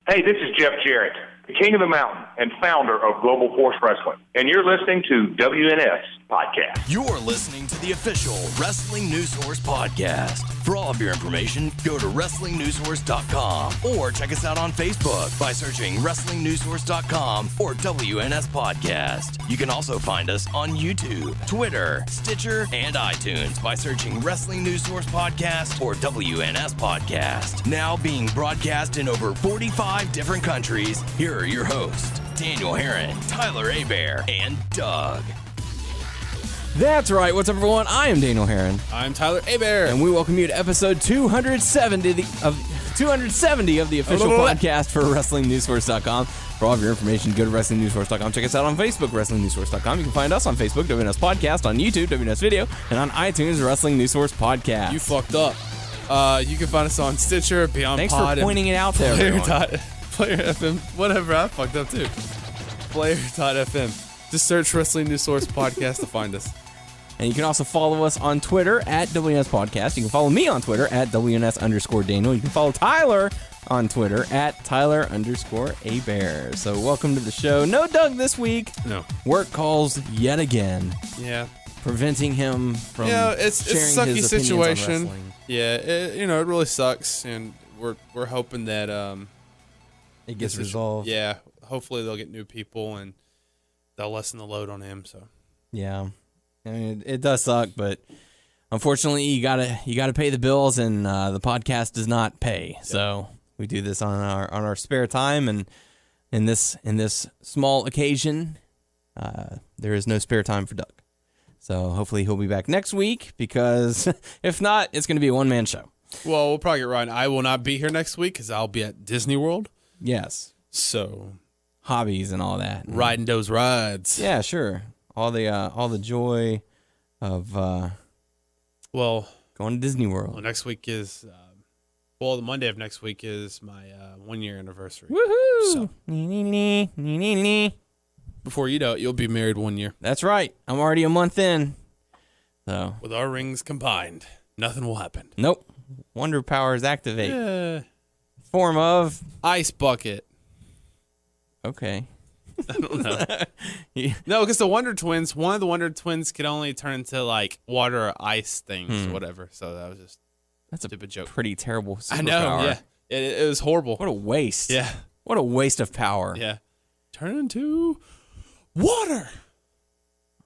Hey, this is Jeff Jarrett, the king of the mountain and founder of Global Force Wrestling, and you're listening to WNS Podcast. You're listening to the official Wrestling News Source Podcast. For all of your information, go to WrestlingNewsSource.com or check us out on Facebook by searching WrestlingNewsSource.com or WNS Podcast. You can also find us on YouTube, Twitter, Stitcher, and iTunes by searching Wrestling News Source Podcast or WNS Podcast. Now being broadcast in over 45 different countries, here are your hosts, Daniel Herron, Tyler Abear, and Doug. That's right. What's up, everyone? I am Daniel Herron. I'm Tyler Abear. And we welcome you to episode 270 of the official podcast for WrestlingNewsSource.com. For all of your information, go to WrestlingNewsSource.com. Check us out on Facebook, WrestlingNewsSource.com. You can find us on Facebook, WNS Podcast, on YouTube, WNS Video, and on iTunes, Wrestling News Source Podcast. You fucked up. You can find us on Stitcher, Beyond Thanks Pod. for pointing it out there, Player FM, whatever, I fucked up too. Player.fm. Just search Wrestling News Source Podcast to find us. And you can also follow us on Twitter at WNS Podcast. You can follow me on Twitter at WNS_Daniel. You can follow Tyler on Twitter at Tyler_Abear. So welcome to the show. No Doug this week. No. Work calls yet again. Yeah. Preventing him from it's a sharing sucky his situation. On wrestling. Yeah, it really sucks, and we're hoping that It gets resolved. Yeah, hopefully they'll get new people and they'll lessen the load on him. So. Yeah. I mean, it does suck, but unfortunately, you gotta pay the bills, and the podcast does not pay. Yep. So we do this on our spare time, and in this small occasion, there is no spare time for Doug. So hopefully he'll be back next week, because if not, it's going to be a one-man show. Well, we'll probably get right. I will not be here next week because I'll be at Disney World. Yes. So hobbies and all that. Riding those rides. Yeah, sure. All the joy of going to Disney World. Well, next week is the Monday of next week is my 1 year anniversary. Woohoo! So, before you know it, you'll be married 1 year. That's right. I'm already a month in. So with our rings combined, nothing will happen. Nope. Wonder powers activate. Yeah. Form of ice bucket. Okay. I don't know. Yeah. No, because one of the Wonder Twins could only turn into like water or ice things, whatever. So that was just that's a stupid joke. Pretty terrible superpower. I know. Yeah, it was horrible. What a waste. Yeah. What a waste of power. Yeah. Turn into water.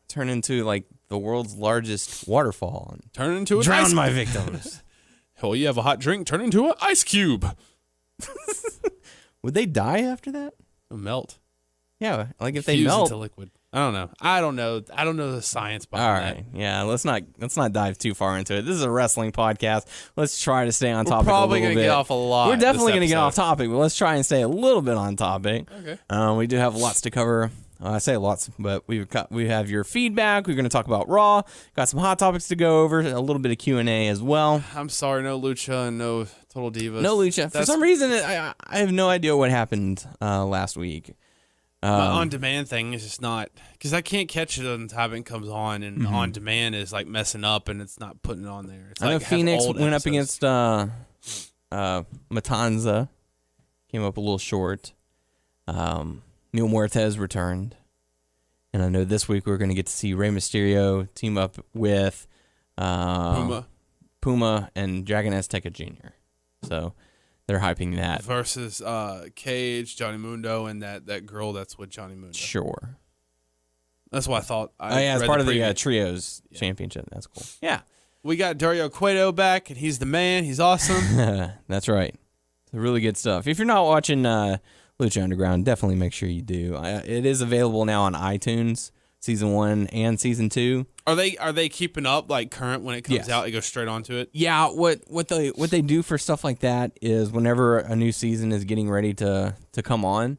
Turn into like the world's largest waterfall. And turn into drown my victims. Well, you have a hot drink. Turn into an ice cube. Would they die after that? It'll melt. Yeah, like if they melt into liquid. I don't know. I don't know the science behind that. All right. Yeah, let's not dive too far into it. This is a wrestling podcast. Let's try to stay on topic a little bit. We're probably going to get off a lot. We're definitely going to get off topic, but let's try and stay a little bit on topic. Okay. We do have lots to cover. I say lots, but we have your feedback. We're going to talk about Raw. Got some hot topics to go over. A little bit of Q&A as well. I'm sorry, no Lucha and no Total Divas. No Lucha. For some reason, I have no idea what happened last week. My on-demand thing is just not, because I can't catch it on time it comes on, and on-demand is like messing up, and it's not putting it on there. It's I know Phoenix went up against Matanza, came up a little short. Neil Muertes returned, and I know this week we're going to get to see Rey Mysterio team up with Puma and Dragon Azteca Jr. So they're hyping that versus Cage, Johnny Mundo, and that girl that's with Johnny Mundo. Sure, that's what I thought. It's part of the trios championship. That's cool. Yeah, we got Dario Cueto back, and he's the man. He's awesome. That's right. It's really good stuff. If you're not watching Lucha Underground, definitely make sure you do. It is available now on iTunes, season 1 and season 2. Are they keeping up like current when it comes out? It goes straight onto it. Yeah. What they do for stuff like that is whenever a new season is getting ready to come on,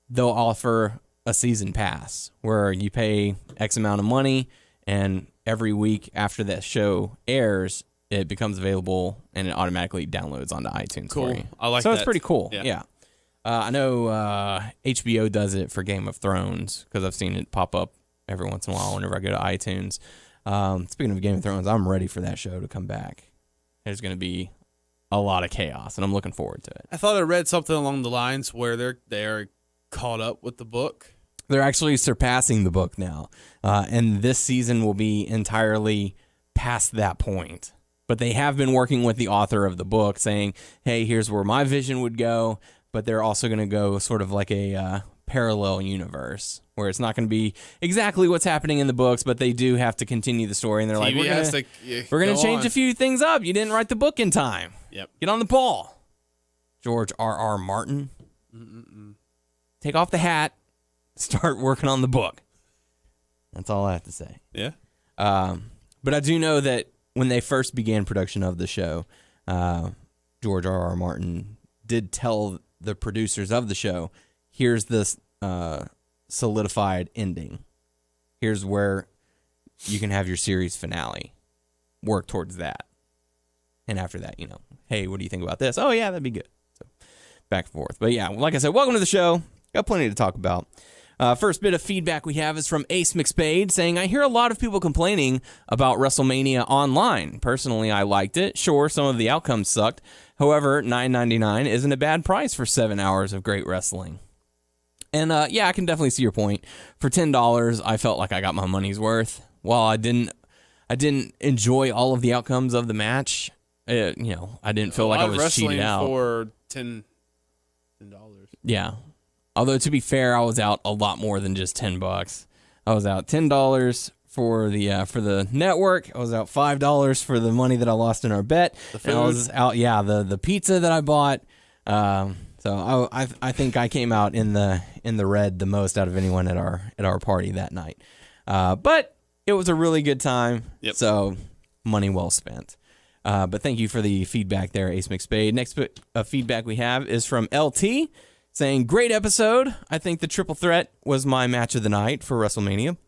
they'll offer a season pass where you pay X amount of money, and every week after that show airs, it becomes available and it automatically downloads onto iTunes. Cool. For you. I like that. So it's pretty cool. Yeah. I know HBO does it for Game of Thrones because I've seen it pop up every once in a while whenever I go to iTunes. Speaking of Game of Thrones, I'm ready for that show to come back. There's going to be a lot of chaos, and I'm looking forward to it. I thought I read something along the lines where they're caught up with the book. They're actually surpassing the book now, and this season will be entirely past that point. But they have been working with the author of the book, saying, hey, here's where my vision would go, but they're also going to go sort of like a parallel universe where it's not going to be exactly what's happening in the books, but they do have to continue the story. And they're like, we're going to change a few things up. You didn't write the book in time. Yep. Get on the ball. George R.R. Martin. Take off the hat. Start working on the book. That's all I have to say. Yeah. But I do know that when they first began production of the show, George R.R. Martin did tell the producers of the show, here's this solidified ending. Here's where you can have your series finale. Work towards that. And after that, hey, what do you think about this? Oh, yeah, that'd be good. So back and forth. But yeah, like I said, welcome to the show. Got plenty to talk about. First bit of feedback we have is from Ace McSpade saying, I hear a lot of people complaining about WrestleMania Online. Personally, I liked it. Sure, some of the outcomes sucked. However, $9.99 isn't a bad price for 7 hours of great wrestling. And yeah, I can definitely see your point. For $10, I felt like I got my money's worth. While I didn't enjoy all of the outcomes of the match, I didn't feel like I was cheated out. For $10. Yeah. Although, to be fair, I was out a lot more than just $10. I was out $10 for the network. I was out $5 for the money that I lost in our bet. The food. And I was out, the pizza that I bought. So I think I came out in the red the most out of anyone at our party that night. But it was a really good time. Yep. So money well spent. But thank you for the feedback there, Ace McSpade. Next bit of feedback we have is from LT. Saying, great episode. I think the triple threat was my match of the night for WrestleMania.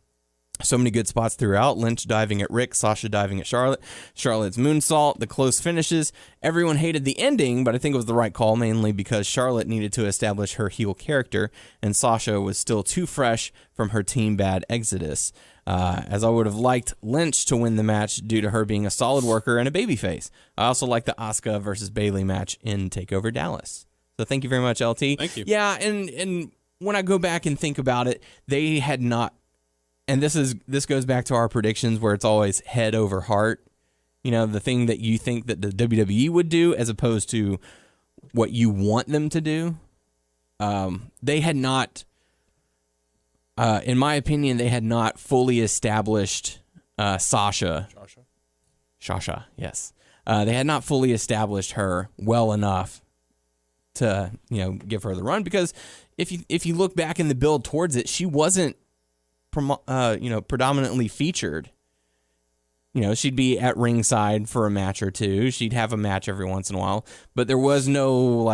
So many good spots throughout. Lynch diving at Rick, Sasha diving at Charlotte, Charlotte's moonsault, the close finishes. Everyone hated the ending, but I think it was the right call, mainly because Charlotte needed to establish her heel character, and Sasha was still too fresh from her Team Bad exodus. As I would have liked Lynch to win the match due to her being a solid worker and a babyface. I also like the Asuka versus Bayley match in TakeOver Dallas. So thank you very much, LT. Thank you. Yeah, and when I go back and think about it, they had not, and this goes back to our predictions where it's always head over heart. The thing that you think that the WWE would do as opposed to what you want them to do. They had not, in my opinion, they had not fully established Sasha, yes. They had not fully established her well enough to give her the run, because if you look back in the build towards it, she wasn't predominantly featured. She'd be at ringside for a match or two. She'd have a match every once in a while, but there was no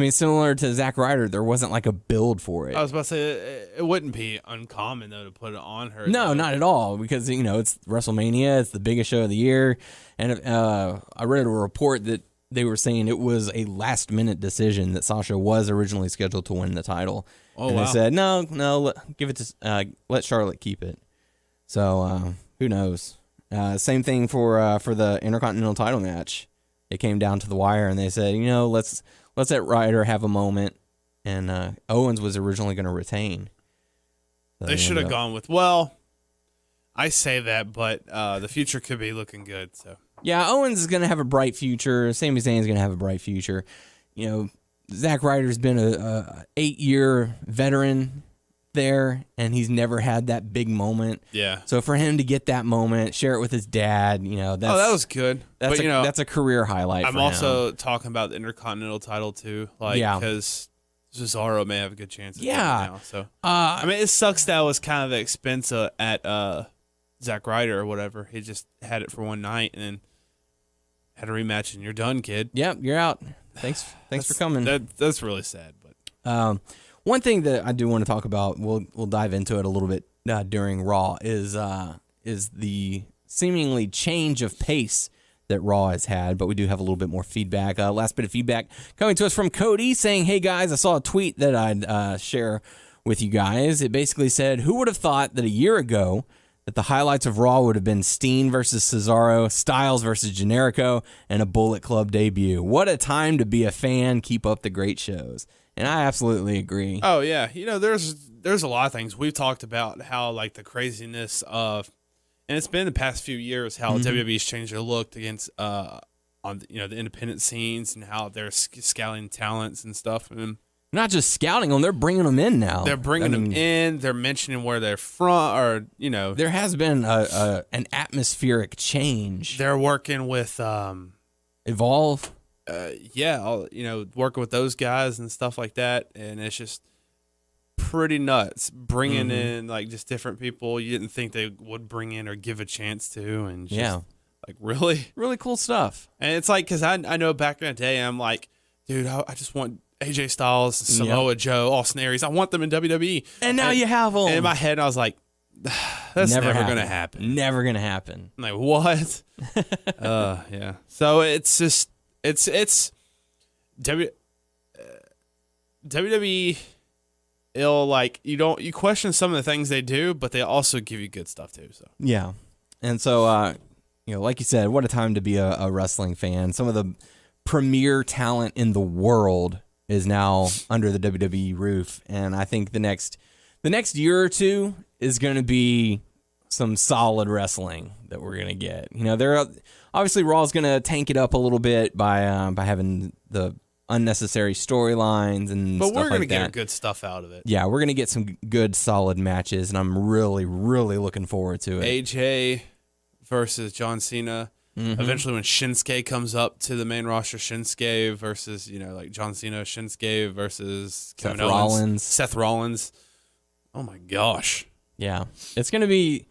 similar to Zack Ryder, there wasn't like a build for it. I was about to say it wouldn't be uncommon though to put it on her. No, not at all, because it's WrestleMania, it's the biggest show of the year, and I read a report that they were saying it was a last-minute decision that Sasha was originally scheduled to win the title. Oh, and wow. They said, no, give it to let Charlotte keep it. So who knows? Same thing for the Intercontinental title match. It came down to the wire, and they said, let's let Ryder have a moment. And Owens was originally going to retain. So they should have gone with. I say that, but the future could be looking good. So. Yeah, Owens is going to have a bright future. Sami Zayn's going to have a bright future. Zack Ryder's been a 8-year veteran there, and he's never had that big moment. Yeah. So for him to get that moment, share it with his dad, that was good. That's a career highlight. I'm for also him. Talking about the Intercontinental title too, because Cesaro may have a good chance. Of doing it now, so it sucks that was kind of the expense at Zack Ryder or whatever. He just had it for one night and then had a rematch, and you're done, kid. Yep, you're out. Thanks for coming. That's really sad. But one thing that I do want to talk about, we'll dive into it a little bit during Raw, is the seemingly change of pace that Raw has had, but we do have a little bit more feedback. Last bit of feedback coming to us from Cody saying, hey guys, I saw a tweet that I'd share with you guys. It basically said, who would have thought that a year ago that the highlights of Raw would have been Steen versus Cesaro, Styles versus Generico, and a Bullet Club debut. What a time to be a fan. Keep up the great shows. And I absolutely agree. Oh, yeah. There's a lot of things. We've talked about how, like, the craziness of, and it's been the past few years, how WWE's changed their look against, on the independent scenes and how they're scouting talents and stuff. And not just scouting them, they're bringing them in now. They're bringing them in. They're mentioning where they're from, or there has been an atmospheric change. They're working with Evolve. Working with those guys and stuff like that, and it's just pretty nuts. Bringing in like just different people you didn't think they would bring in or give a chance to, and just, like really cool stuff. And it's like, because I know back in the day, I'm like, dude, I just want AJ Styles, Samoa Joe, Austin Aries. I want them in WWE. And now you have them. And in my head, I was like, that's never going to happen. Never going to happen. I'm like, what? Yeah. So it's just, it's WWE. You question some of the things they do, but they also give you good stuff too. So yeah. And so, like you said, what a time to be a wrestling fan. Some of the premier talent in the world is now under the WWE roof, and I think the next year or two is going to be some solid wrestling that we're going to get. They're obviously Raw's going to tank it up a little bit by having the unnecessary storylines and stuff like that. But we're going to get good stuff out of it. Yeah, we're going to get some good solid matches, and I'm really, really looking forward to it. AJ versus John Cena. Eventually, when Shinsuke comes up to the main roster, Shinsuke versus like John Cena, Shinsuke versus Kevin Owens, Seth Rollins. Oh my gosh! Yeah, it's gonna be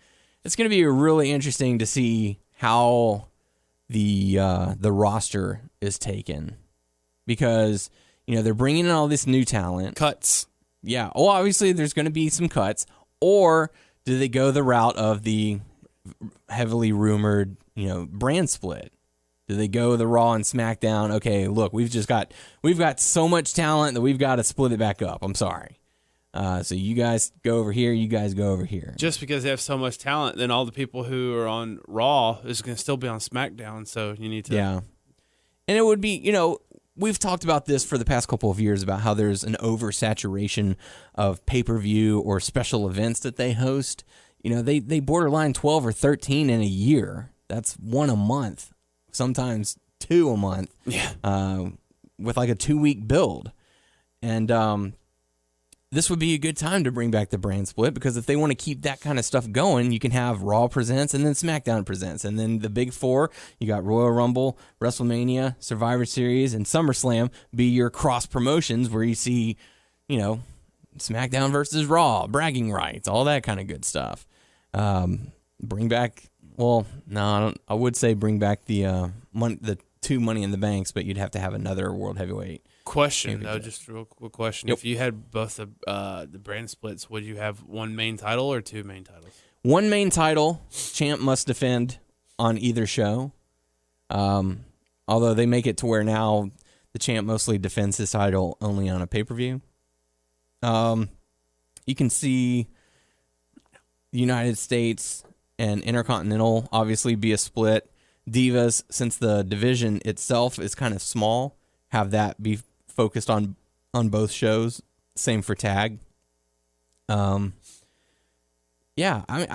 really interesting to see how the roster is taken, because they're bringing in all this new talent. Cuts. Yeah. Oh, obviously there's going to be some cuts, or do they go the route of the heavily rumored brand split? Do they go the Raw and SmackDown? Okay, look, we've got so much talent that we've got to split it back up. I'm sorry. So you guys go over here, you guys go over here. Just because they have so much talent, then all the people who are on Raw is going to still be on SmackDown. So you need to. Yeah. And it would be, we've talked about this for the past couple of years about how there's an oversaturation of pay-per-view or special events that they host. They borderline 12 or 13 in a year. That's one a month, sometimes two a month. Yeah. With like a 2-week build. And this would be a good time to bring back the brand split, because if they want to keep that kind of stuff going, you can have Raw presents and then SmackDown presents. And then the big four, you got Royal Rumble, WrestleMania, Survivor Series, and SummerSlam be your cross promotions where you see, SmackDown versus Raw, bragging rights, all that kind of good stuff. Bring back, I would say bring back the two Money in the Banks, but you'd have to have another World Heavyweight. Question though, just a real quick question. Yep. If you had both the brand splits, would you have one main title or two main titles? One main title, champ must defend on either show. Although they make it to where now the champ mostly defends his title only on a pay-per-view. You can see the United States and Intercontinental obviously be a split. Divas, since the division itself is kind of small, have that be focused on both shows. Same for tag. I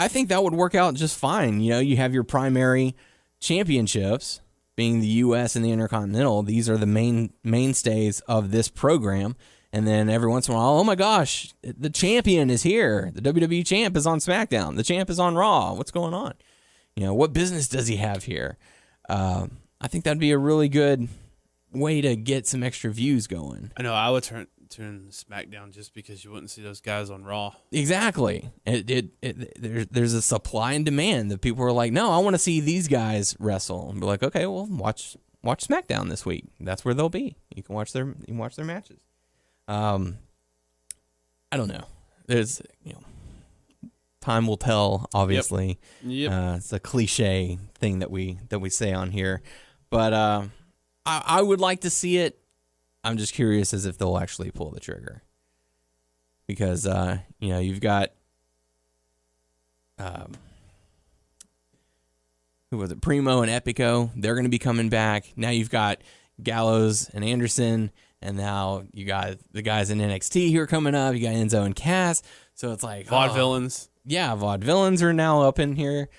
think that would work out just fine. You have your primary championships being the U.S. and the Intercontinental. These are the mainstays of this program. And then every once in a while, oh my gosh, the champion is here. The WWE champ is on SmackDown. The champ is on Raw. What's going on? What business does he have here? I think that'd be a really good way to get some extra views going. I know I would turn SmackDown just because you wouldn't see those guys on Raw. Exactly. There's a supply and demand that people are like, no, I want to see these guys wrestle. And be like, okay, well, watch SmackDown this week. That's where they'll be. You can watch their matches. I don't know. There's time will tell. Obviously, Yep. It's a cliche thing that we say on here, but I would like to see it. I'm just curious as if they'll actually pull the trigger, because you've got who was it? Primo and Epico. They're going to be coming back. Now you've got Gallows and Anderson, and now you got the guys in NXT who are coming up. You got Enzo and Cass. So it's like Vaudevillains. Yeah, Vaudevillains are now up in here.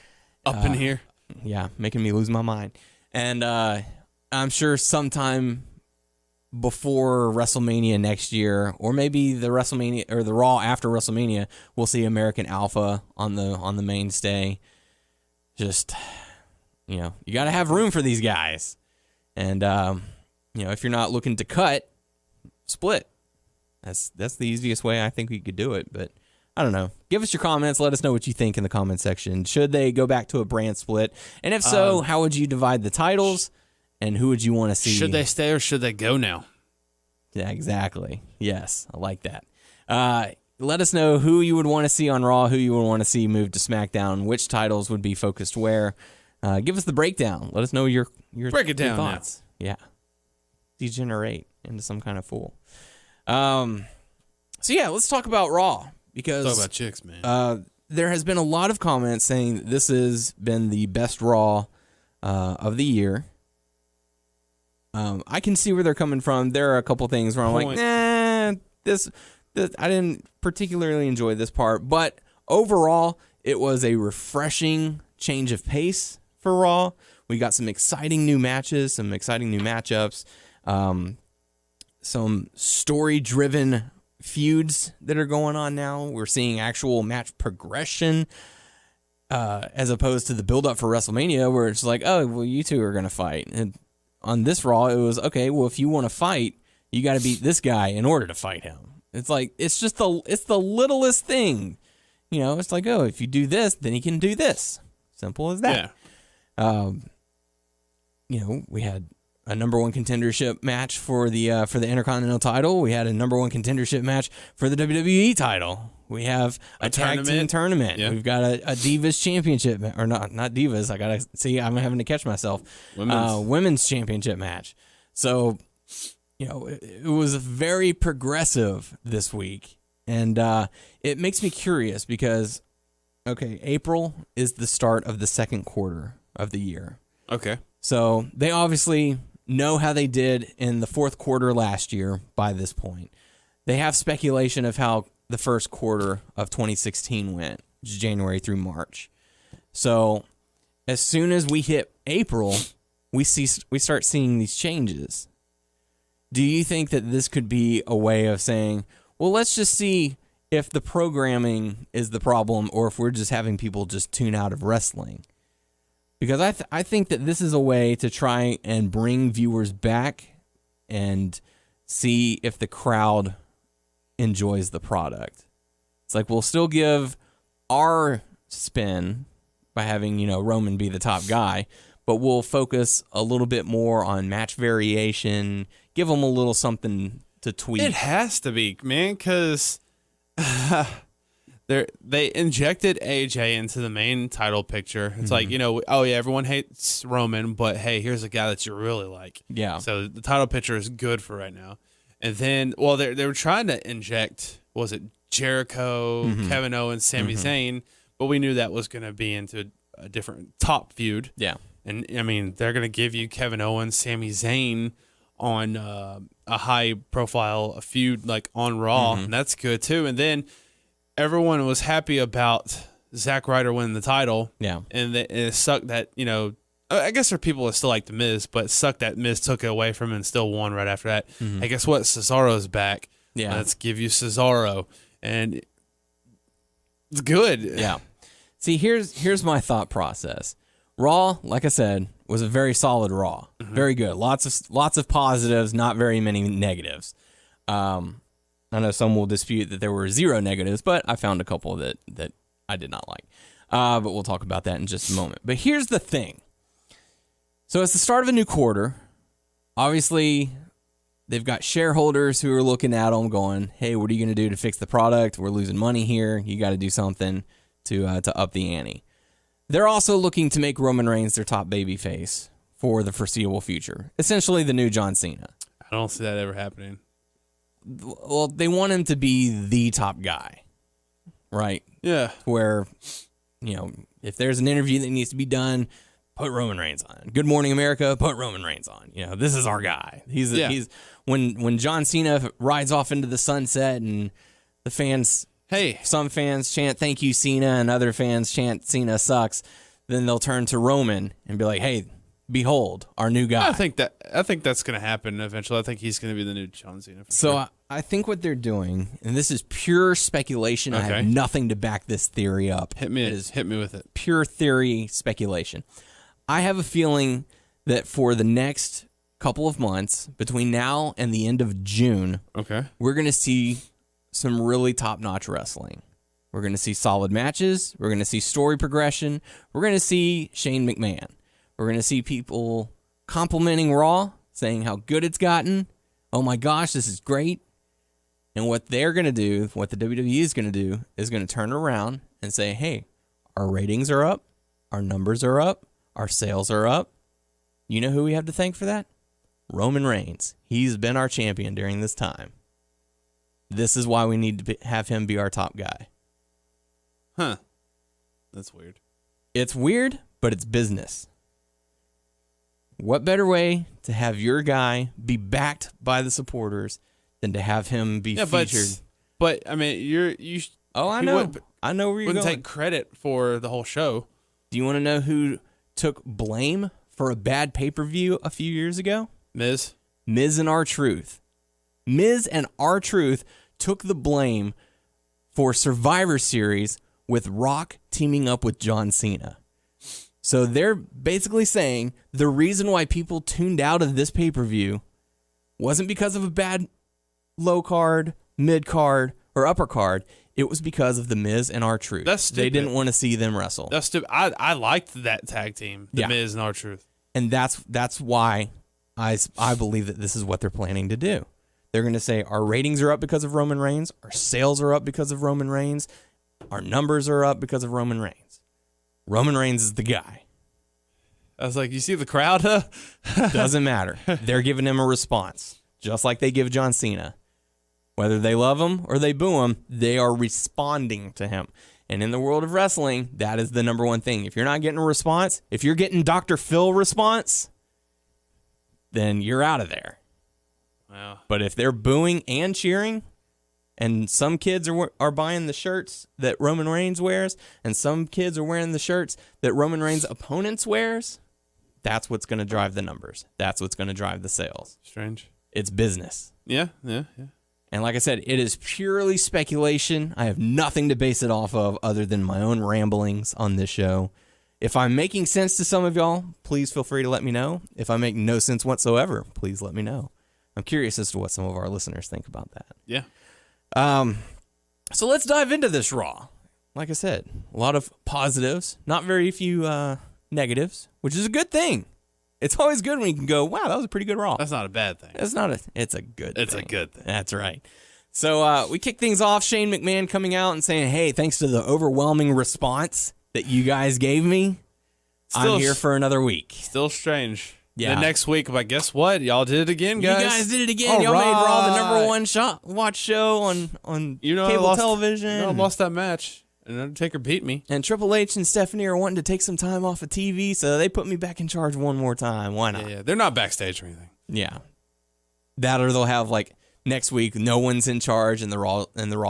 In here. Yeah, making me lose my mind. And I'm sure sometime before WrestleMania next year, or maybe the WrestleMania or the Raw after WrestleMania, we'll see American Alpha on the mainstay. Just, you got to have room for these guys. And if you're not looking to cut, split. That's the easiest way I think we could do it, but I don't know. Give us your comments. Let us know what you think in the comment section. Should they go back to a brand split? And if so, how would you divide the titles? And who would you want to see? Should they stay or should they go now? Yeah, exactly. Yes, I like that. Let us know who you would want to see on Raw, who you would want to see move to SmackDown, which titles would be focused where. Give us the breakdown. Let us know your Break it down thoughts. Now. Yeah. Degenerate into some kind of fool. So yeah, let's talk about Raw. Because talk about chicks, man. There has been a lot of comments saying that this has been the best Raw of the year. I can see where they're coming from. There are a couple things where I'm like, this I didn't particularly enjoy this part. But overall, it was a refreshing change of pace for Raw. We got some exciting new matches, some exciting new matchups, some story-driven feuds that are going on now. We're seeing actual match progression as opposed to the build-up for WrestleMania where it's like, oh, well, you two are going to fight. And on this Raw, it was, okay, well, if you want to fight, you got to beat this guy in order to fight him. It's like, it's the littlest thing. It's like, oh, if you do this, then he can do this. Simple as that. Yeah. We had a number one contendership match for the Intercontinental title. We had a number one contendership match for the WWE title. We have a tag team tournament. Yeah. We've got a Divas championship, or not Divas. I gotta see. I'm having to catch myself. Women's championship match. So, it was very progressive this week, and it makes me curious because, okay, April is the start of the second quarter of the year. Okay. So they obviously know how they did in the fourth quarter last year by this point. They have speculation of how the first quarter of 2016 went, which is January through March. So as soon as we hit April, we start seeing these changes. Do you think that this could be a way of saying, well, let's just see if the programming is the problem or if we're just having people just tune out of wrestling? Because I think that this is a way to try and bring viewers back and see if the crowd enjoys the product. It's like we'll still give our spin by having, Roman be the top guy, but we'll focus a little bit more on match variation, give them a little something to tweak. It has to be, man, because they injected AJ into the main title picture. It's like, oh yeah, everyone hates Roman, but hey, here's a guy that you really like. Yeah. So the title picture is good for right now. And then, well, they were trying to inject, was it Jericho, Kevin Owens, Sami Zayn, but we knew that was going to be into a different top feud. Yeah. And I mean, they're going to give you Kevin Owens, Sami Zayn on a high profile feud like on Raw, and that's good too. And then everyone was happy about Zack Ryder winning the title. Yeah. And it sucked that, I guess there are people that still like The Miz, but it sucked that Miz took it away from him and still won right after that. Hey, guess what? Cesaro's back. Yeah. Let's give you Cesaro. And it's good. Yeah. See, here's my thought process. Raw, like I said, was a very solid Raw. Very good. Lots of positives, not very many negatives. I know some will dispute that there were 0 negatives, but I found a couple that I did not like. But we'll talk about that in just a moment. But here's the thing. So it's the start of a new quarter. Obviously, they've got shareholders who are looking at them going, hey, what are you going to do to fix the product? We're losing money here. You got to do something to up the ante. They're also looking to make Roman Reigns their top babyface for the foreseeable future. Essentially the new John Cena. I don't see that ever happening. Well, they want him to be the top guy, right? Yeah. Where, if there's an interview that needs to be done, put Roman Reigns on. Good Morning America, put Roman Reigns on. This is our guy. He's when John Cena rides off into the sunset and the fans, some fans chant "Thank you, Cena," and other fans chant "Cena sucks." Then they'll turn to Roman and be like, "Hey, behold, our new guy." I think that's going to happen eventually. I think he's going to be the new John Cena. Sure. I think what they're doing, and this is pure speculation. Okay. I have nothing to back this theory up. Hit me with it. Pure theory speculation. I have a feeling that for the next couple of months, between now and the end of June, we're going to see some really top-notch wrestling. We're going to see solid matches. We're going to see story progression. We're going to see Shane McMahon. We're going to see people complimenting Raw, saying how good it's gotten. Oh my gosh, this is great. And what they're going to do, what the WWE is going to do, is going to turn around and say, hey, our ratings are up, our numbers are up, our sales are up. You know who we have to thank for that? Roman Reigns. He's been our champion during this time. This is why we need to have him be our top guy. Huh. That's weird. It's weird, but it's business. What better way to have your guy be backed by the supporters than to have him be featured? But I mean, I know. I know where you're going. Wouldn't take credit for the whole show. Do you want to know who took blame for a bad pay-per-view a few years ago? Miz and R-Truth. Miz and R-Truth took the blame for Survivor Series with Rock teaming up with John Cena. So they're basically saying the reason why people tuned out of this pay-per-view wasn't because of a bad low card, mid card, or upper card. It was because of the Miz and R-Truth. That's stupid. They didn't want to see them wrestle. That's stupid. I liked that tag team, the Miz and R-Truth. And that's why I believe that this is what they're planning to do. They're going to say our ratings are up because of Roman Reigns, our sales are up because of Roman Reigns, our numbers are up because of Roman Reigns. Roman Reigns is the guy. I was like, you see the crowd, huh? Doesn't matter. They're giving him a response, just like they give John Cena. Whether they love him or they boo him, they are responding to him. And in the world of wrestling, that is the number one thing. If you're not getting a response, if you're getting Dr. Phil response, then you're out of there. Wow. But if they're booing and cheering, and some kids are buying the shirts that Roman Reigns wears, and some kids are wearing the shirts that Roman Reigns' opponents wears, that's what's going to drive the numbers. That's what's going to drive the sales. Strange. It's business. Yeah. And like I said, it is purely speculation. I have nothing to base it off of other than my own ramblings on this show. If I'm making sense to some of y'all, please feel free to let me know. If I make no sense whatsoever, please let me know. I'm curious as to what some of our listeners think about that. Yeah. So let's dive into this Raw. Like I said, a lot of positives, not very few negatives, which is a good thing. It's always good when you can go, wow, that was a pretty good Raw. That's not a bad thing. It's a good thing. It's a good thing. That's right. So we kick things off. Shane McMahon coming out and saying, hey, thanks to the overwhelming response that you guys gave me, I'm here for another week. Still strange. Yeah. The next week, but guess what? Y'all did it again, guys. You guys did it again. Y'all made Raw the number one watch show on cable television. I lost that match, and Undertaker beat me. And Triple H and Stephanie are wanting to take some time off of TV, so they put me back in charge one more time. Why not? Yeah, they're not backstage or anything. Yeah. That or they'll have, like, next week, no one's in charge, and the Raw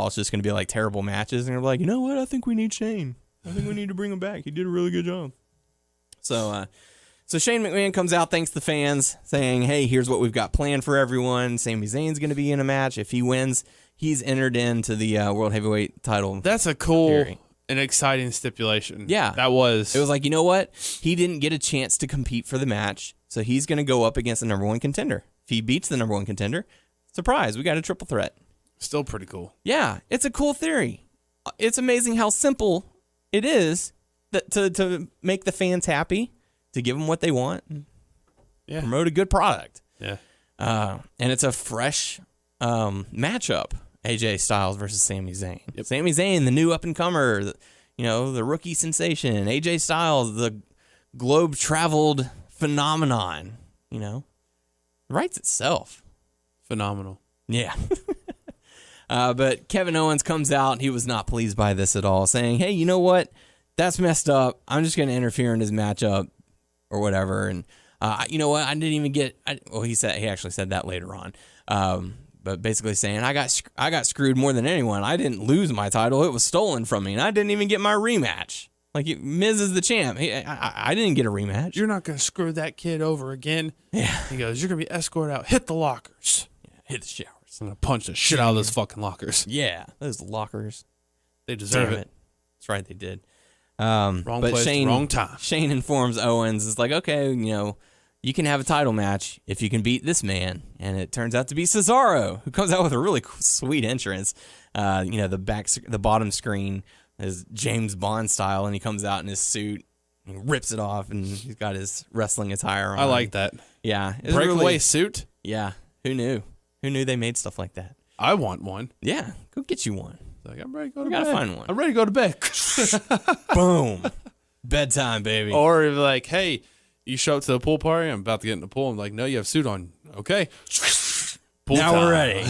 is just going to be, like, terrible matches. And they're like, you know what? I think we need Shane. I think we need to bring him back. He did a really good job. So Shane McMahon comes out, thanks the fans, saying, hey, here's what we've got planned for everyone. Sami Zayn's going to be in a match. If he wins, he's entered into the World Heavyweight title. That's a cool and exciting stipulation. Yeah. It was like, you know what? He didn't get a chance to compete for the match, so he's going to go up against the number one contender. If he beats the number one contender, surprise, we got a triple threat. Still pretty cool. Yeah, it's a cool theory. It's amazing how simple it is to make the fans happy, to give them what they want, promote a good product. Yeah. And it's a fresh matchup, AJ Styles versus Sami Zayn. Yep. Sami Zayn, the new up-and-comer, the rookie sensation. AJ Styles, the globe-traveled phenomenon, writes itself. Phenomenal. Yeah. But Kevin Owens comes out. He was not pleased by this at all, saying, hey, you know what? That's messed up. I'm just going to interfere in his matchup. or whatever. And you know what? I didn't even get. He actually said that later on. But basically saying I got screwed more than anyone. I didn't lose my title; it was stolen from me, and I didn't even get my rematch. Like Miz is the champ. I didn't get a rematch. You're not gonna screw that kid over again. Yeah. He goes, you're gonna be escorted out. Hit the lockers. Yeah, hit the showers. I'm gonna punch the shit out of those fucking lockers. Yeah, those lockers. They deserve it. That's right, they did. Wrong place, wrong time. Shane informs Owens, it's like, okay, you can have a title match if you can beat this man. And it turns out to be Cesaro, who comes out with a really sweet entrance. The bottom screen is James Bond style, and he comes out in his suit and rips it off, and he's got his wrestling attire on. I like that. Yeah. Breakaway suit? Yeah. Who knew? Who knew they made stuff like that? I want one. Yeah. Go get you one. Like, I'm ready to go to gotta bed. find one. I'm ready to go to bed. Boom. Bedtime, baby. Or if like, hey, you show up to the pool party, I'm about to get in the pool. I'm like, no, you have a suit on. Okay. Pool now time. We're ready.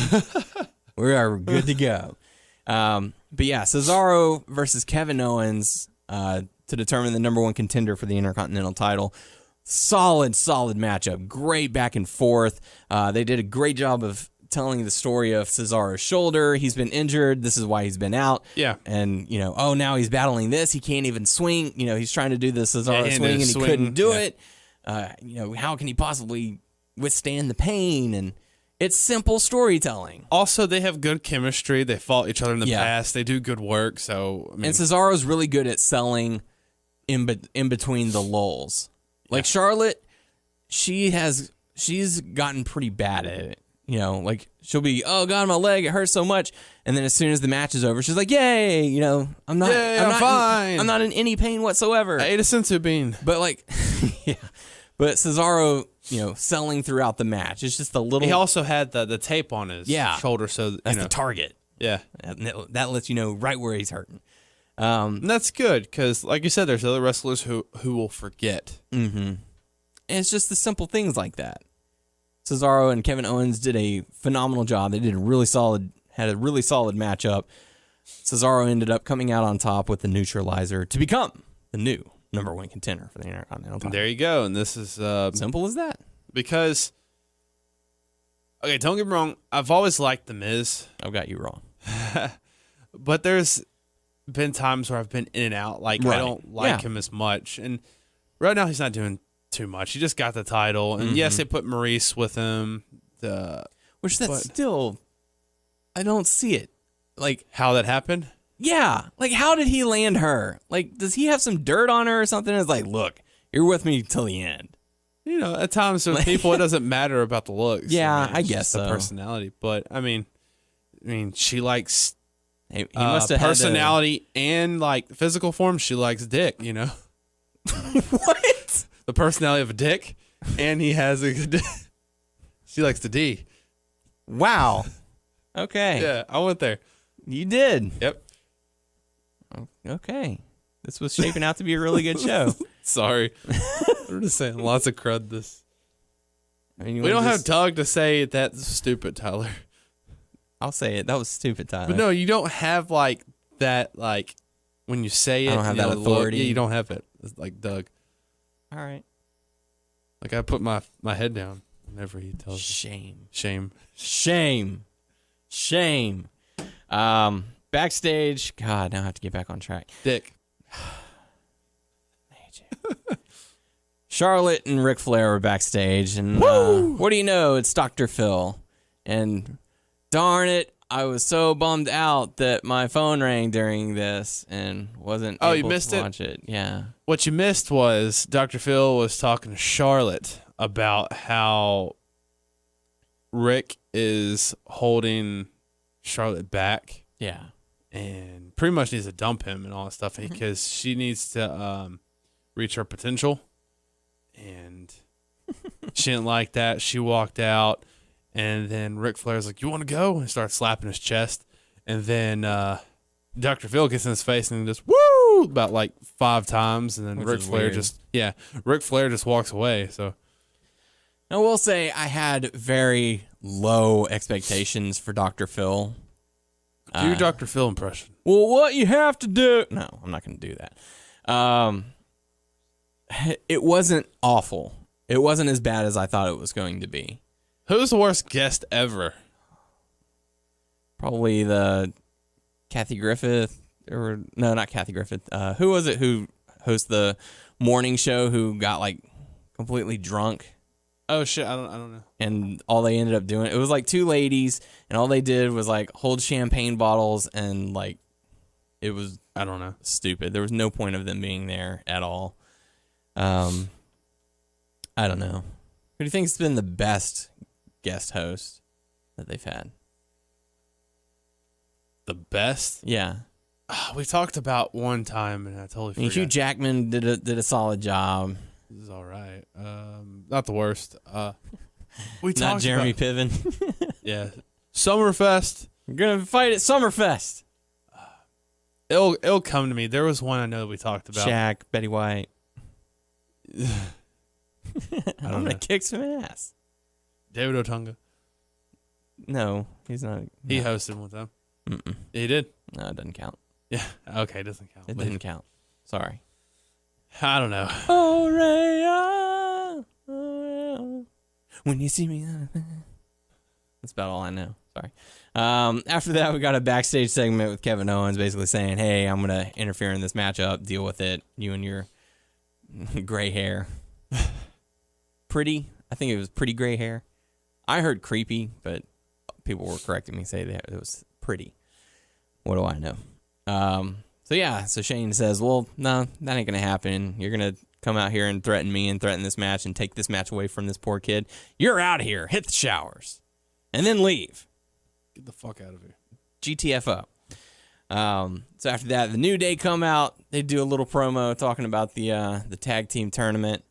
We are good to go. But yeah, Cesaro versus Kevin Owens to determine the number one contender for the Intercontinental title. Solid matchup. Great back and forth. They did a great job of telling the story of Cesaro's shoulder. He's been injured. This is why he's been out. Yeah. And, now he's battling this. He can't even swing. He's trying to do the Cesaro swing and he couldn't do it. How can he possibly withstand the pain? And it's simple storytelling. Also, they have good chemistry. They fought each other in the past. They do good work. So, and Cesaro's really good at selling in between the lulls. Like Charlotte, she's gotten pretty bad at it. She'll be, oh God, my leg, it hurts so much. And then as soon as the match is over, she's like, yay, I'm fine. I'm not in any pain whatsoever. I ate a senzu bean. But but Cesaro, selling throughout the match. It's just a little. He also had the tape on his shoulder. So that's the target. Yeah. That lets you know right where he's hurting. And that's good because, like you said, there's other wrestlers who will forget. Mm-hmm. And it's just the simple things like that. Cesaro and Kevin Owens did a phenomenal job. They had a really solid matchup. Cesaro ended up coming out on top with the neutralizer to become the new number one contender for the Intercontinental title. There you go. And this is simple as that. Because, okay, don't get me wrong. I've always liked The Miz. I've got you wrong. But there's been times where I've been in and out. Like, I don't like him as much. And right now he's not doing too much. He just got the title. And yes, they put Maurice with him. Still, I don't see it. Like, how that happened? Yeah. Like, how did he land her? Like, does he have some dirt on her or something? It's like, look, you're with me till the end. At times with people, it doesn't matter about the looks. Yeah, I guess so. The personality. But, I mean, she likes he must have personality and, like, physical form. She likes dick, What? The personality of a dick, and he has a dick. She likes the D. Wow. Okay. Yeah, I went there. You did. Yep. Okay. This was shaping out to be a really good show. Sorry. I'm just saying, lots of crud this. We don't have Doug to say that's stupid, Tyler. I'll say it. That was stupid, Tyler. But no, you don't have, like, that, like, when you say it. I don't have that authority. Yeah, you don't have it. It's like Doug. All right. Like, I put my head down whenever he tells me. Shame. Backstage. God, now I have to get back on track. Dick. I hate you. Charlotte and Ric Flair are backstage, and what do you know? It's Dr. Phil. And darn it, I was so bummed out that my phone rang during this and wasn't able to watch it. Yeah. What you missed was Dr. Phil was talking to Charlotte about how Rick is holding Charlotte back. Yeah. And pretty much needs to dump him and all that stuff because she needs to reach her potential. And she didn't like that. She walked out. And then Ric Flair's like, you want to go? And starts slapping his chest. And then Dr. Phil gets in his face and just, woo! About like 5 times. And then Ric Flair just walks away. So I will say I had very low expectations for Dr. Phil. Do your Dr. Phil impression. Well, what you have to do... No, I'm not going to do that. It wasn't awful. It wasn't as bad as I thought it was going to be. Who's the worst guest ever? Probably the Kathy Griffith, or no, not Kathy Griffith. Who was it who hosts the morning show who got like completely drunk? Oh shit, I don't know. And all they ended up doing, it was like two ladies, and all they did was like hold champagne bottles, and like it was, I don't know, stupid. There was no point of them being there at all. I don't know. Who do you think's been the best guest host that they've had? The best? Yeah. We talked about one time, and I totally forgot. Hugh Jackman did a solid job. This is all right. Not the worst. We Not talked Jeremy about, Piven. Yeah. Summerfest. We're gonna fight at Summerfest. It'll come to me. There was one I know that we talked about. Shaq, Betty White. I'm gonna kick some ass. David Otunga. No, he's not. He no. hosted with them. Mm-mm. He did. No, it doesn't count. Yeah. Okay, it doesn't count. It didn't count. Sorry. I don't know. Oh, Ray, oh, when you see me. That's about all I know. Sorry. After that, we got a backstage segment with Kevin Owens basically saying, hey, I'm going to interfere in this matchup. Deal with it. You and your gray hair. Pretty. I think it was pretty gray hair. I heard creepy, but people were correcting me, saying that it was pretty. What do I know? So Shane says, well, no, that ain't going to happen. You're going to come out here and threaten me and threaten this match and take this match away from this poor kid. You're out of here. Hit the showers. And then leave. Get the fuck out of here. GTFO. So after that, the New Day come out. They do a little promo talking about the tag team tournament.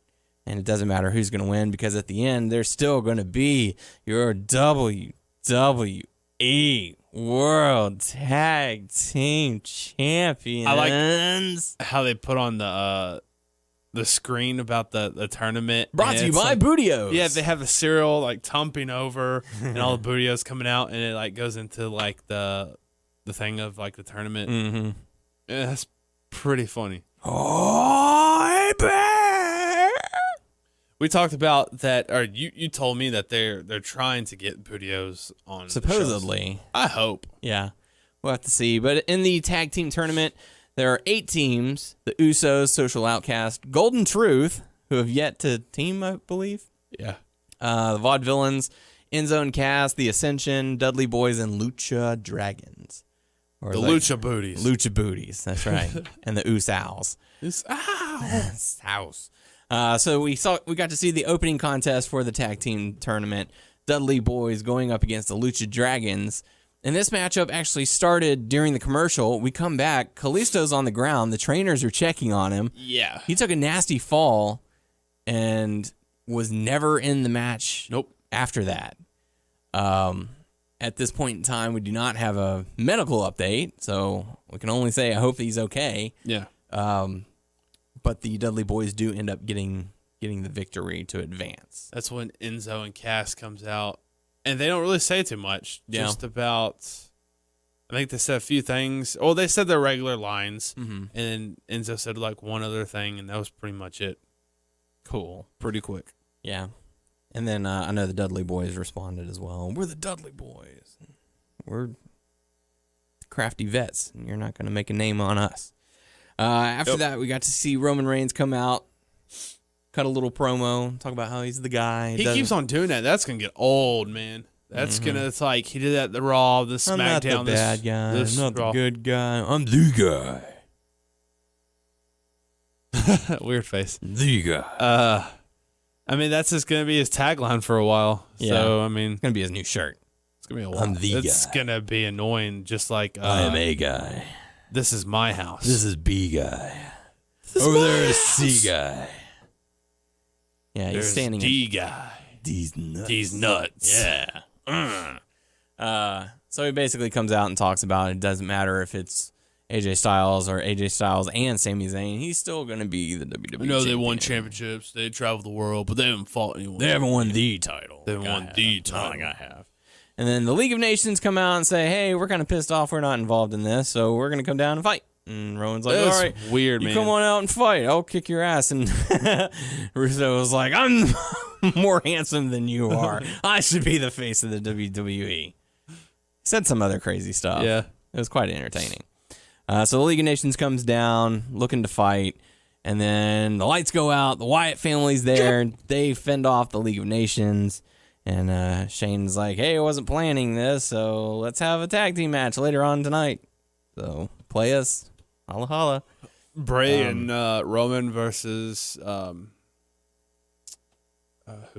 And it doesn't matter who's going to win because at the end, they're still going to be your WWE World Tag Team Champions. I like how they put on the screen about the tournament. Brought to you by like, Bootios. Yeah, they have the cereal like tumping over and all the Bootios coming out, and it like goes into like the thing of like the tournament. Mm-hmm. Yeah, that's pretty funny. Oh, baby. We talked about that, or you told me that they're trying to get Bootios on. Supposedly. I hope. Yeah, we'll have to see. But in the tag team tournament, there are 8 teams: the Usos, Social Outcast, Golden Truth, who have yet to team, I believe. Yeah. The Vaudevillains, Enzo and Cass, the Ascension, Dudley Boys, and Lucha Dragons. Or The Lucha Booties. Lucha Booties, that's right. And the Usos. House. So we got to see the opening contest for the tag team tournament. Dudley Boys going up against the Lucha Dragons. And this matchup actually started during the commercial. We come back. Kalisto's on the ground. The trainers are checking on him. Yeah. He took a nasty fall and was never in the match. Nope. After that. At this point in time, we do not have a medical update, so we can only say I hope he's okay. Yeah. But the Dudley Boys do end up getting the victory to advance. That's when Enzo and Cass comes out, and they don't really say too much. Yeah. Just about, I think they said a few things. Well, they said their regular lines, Mm-hmm. and then Enzo said like one other thing, and that was pretty much it. Cool. Pretty quick. Yeah. And then I know the Dudley Boys responded as well. We're the Dudley Boys. We're crafty vets, and you're not going to make a name on us. After that, we got to see Roman Reigns come out, cut a little promo, talk about how he's the guy. He keeps on doing that. That's going to get old, man. That's it's like he did that at the Raw, the SmackDown. I'm not the bad guy. This I'm not Raw. the good guy. I'm the guy. Weird face. The guy. I mean, that's just going to be his tagline for a while. Yeah. So, I mean, It's going to be his new shirt. it's going to be a while. I'm the It's guy. going to be annoying, just like I am A guy. this is my house. This is B guy. This is Over my there is house. C guy. Yeah, he's There's standing D guy. These nuts. These nuts. Yeah. So he basically comes out and talks about it doesn't matter if it's AJ Styles or AJ Styles and Sami Zayn. He's still going to be the WWE I know they champion. won championships. They traveled the world, but they haven't fought anyone. They haven't won the title. They haven't won the title. Not like I have. And then the League of Nations come out and say, hey, we're kind of pissed off. We're not involved in this, so we're going to come down and fight. And Roman's like, all right, weird, you man. come on out and fight. I'll kick your ass. And Russo was like, I'm more handsome than you are. I should be the face of the WWE. Said some other crazy stuff. Yeah. It was quite entertaining. So the League of Nations comes down looking to fight. And then the lights go out. The Wyatt family's there. And they fend off the League of Nations. And Shane's like, hey, I wasn't planning this, so let's have a tag team match later on tonight. So play us. Holla holla. Bray and Roman versus who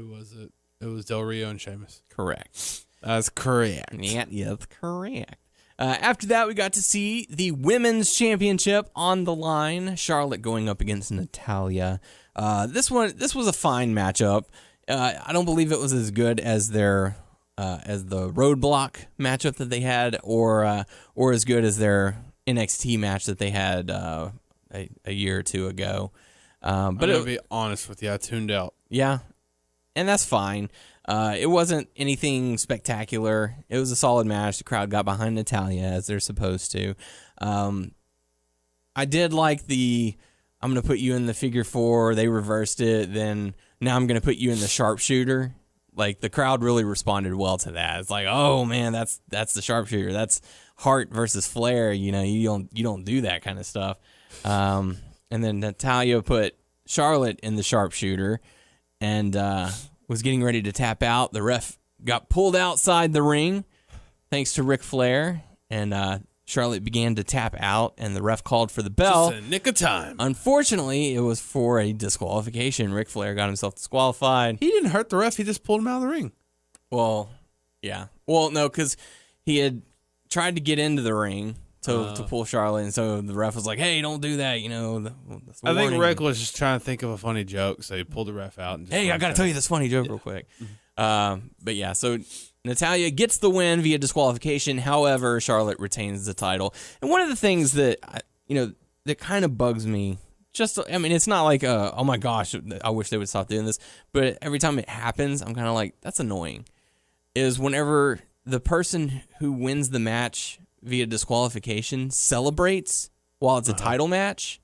was it? It was Del Rio and Sheamus. Correct. That's correct. Yeah, that's correct. After that, we got to see the Women's Championship on the line. Charlotte going up against Natalya. This was a fine matchup. I don't believe it was as good as their as the Roadblock matchup that they had, or as good as their NXT match that they had a year or two ago. But I'm gonna be honest with you, I tuned out. Yeah, and that's fine. It wasn't anything spectacular. It was a solid match. The crowd got behind Natalya as they're supposed to. I did like the I'm going to put you in the figure four. They reversed it. Then now I'm going to put you in the sharpshooter. Like, the crowd really responded well to that. It's like, oh man, that's the sharpshooter. That's Hart versus Flair. You know, you don't do that kind of stuff. And then Natalya put Charlotte in the sharpshooter and was getting ready to tap out. The ref got pulled outside the ring thanks to Ric Flair, and Charlotte began to tap out, and the ref called for the bell. Just a nick of time. Unfortunately, it was for a disqualification. Ric Flair got himself disqualified. He didn't hurt the ref. He just pulled him out of the ring. Well, yeah. Well, no, because he had tried to get into the ring to pull Charlotte, and so the ref was like, hey, don't do that, you know. That's I think Rick was just trying to think of a funny joke, so he pulled the ref out. And just hey, I got to tell you this funny joke real quick. But yeah, so Natalya gets the win via disqualification. However, Charlotte retains the title. And one of the things that, that kind of bugs me, it's not like, oh my gosh, I wish they would stop doing this. But every time it happens, I'm kind of like, that's annoying. Is whenever the person who wins the match via disqualification celebrates while it's a title match,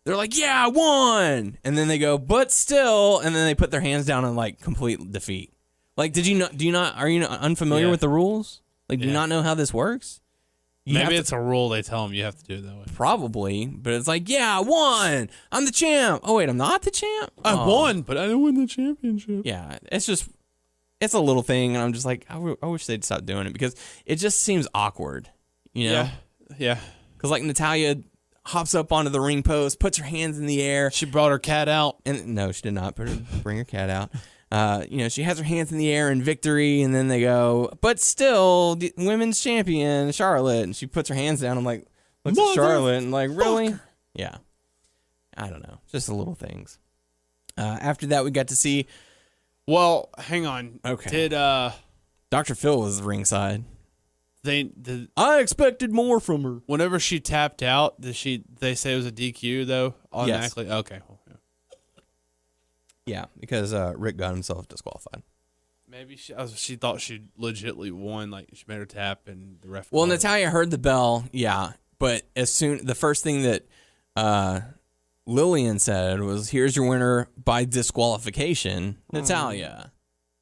they're like, yeah, I won. And then they go, but still, and then they put their hands down in like complete defeat. Like, are you unfamiliar with the rules? Like, do you not know how this works? Maybe it's a rule they tell them you have to do it that way. Probably, but it's like, yeah, I won. I'm the champ. Oh, wait, I'm not the champ? I won, but I didn't win the championship. Yeah, it's a little thing, and I'm just like, I wish they'd stop doing it because it just seems awkward, you know? Yeah. Because, like, Natalya hops up onto the ring post, puts her hands in the air. She brought her cat out. And no, she did not bring her cat out. She has her hands in the air in victory, and then they go, but still, the women's champion, Charlotte. And she puts her hands down. I'm like, looks at Charlotte, and like, really? Yeah. I don't know. Just the little things. After that, we got to see. Well, hang on. Okay. Did Dr. Phil was ringside. I expected more from her. Whenever she tapped out, they say it was a DQ though? Automatically? Yes. Okay. Yeah, because Rick got himself disqualified. Maybe she thought she legitimately won, like she made her tap and the ref. Well, Natalya heard the bell, yeah, but the first thing that Lillian said was, here's your winner by disqualification, Natalya.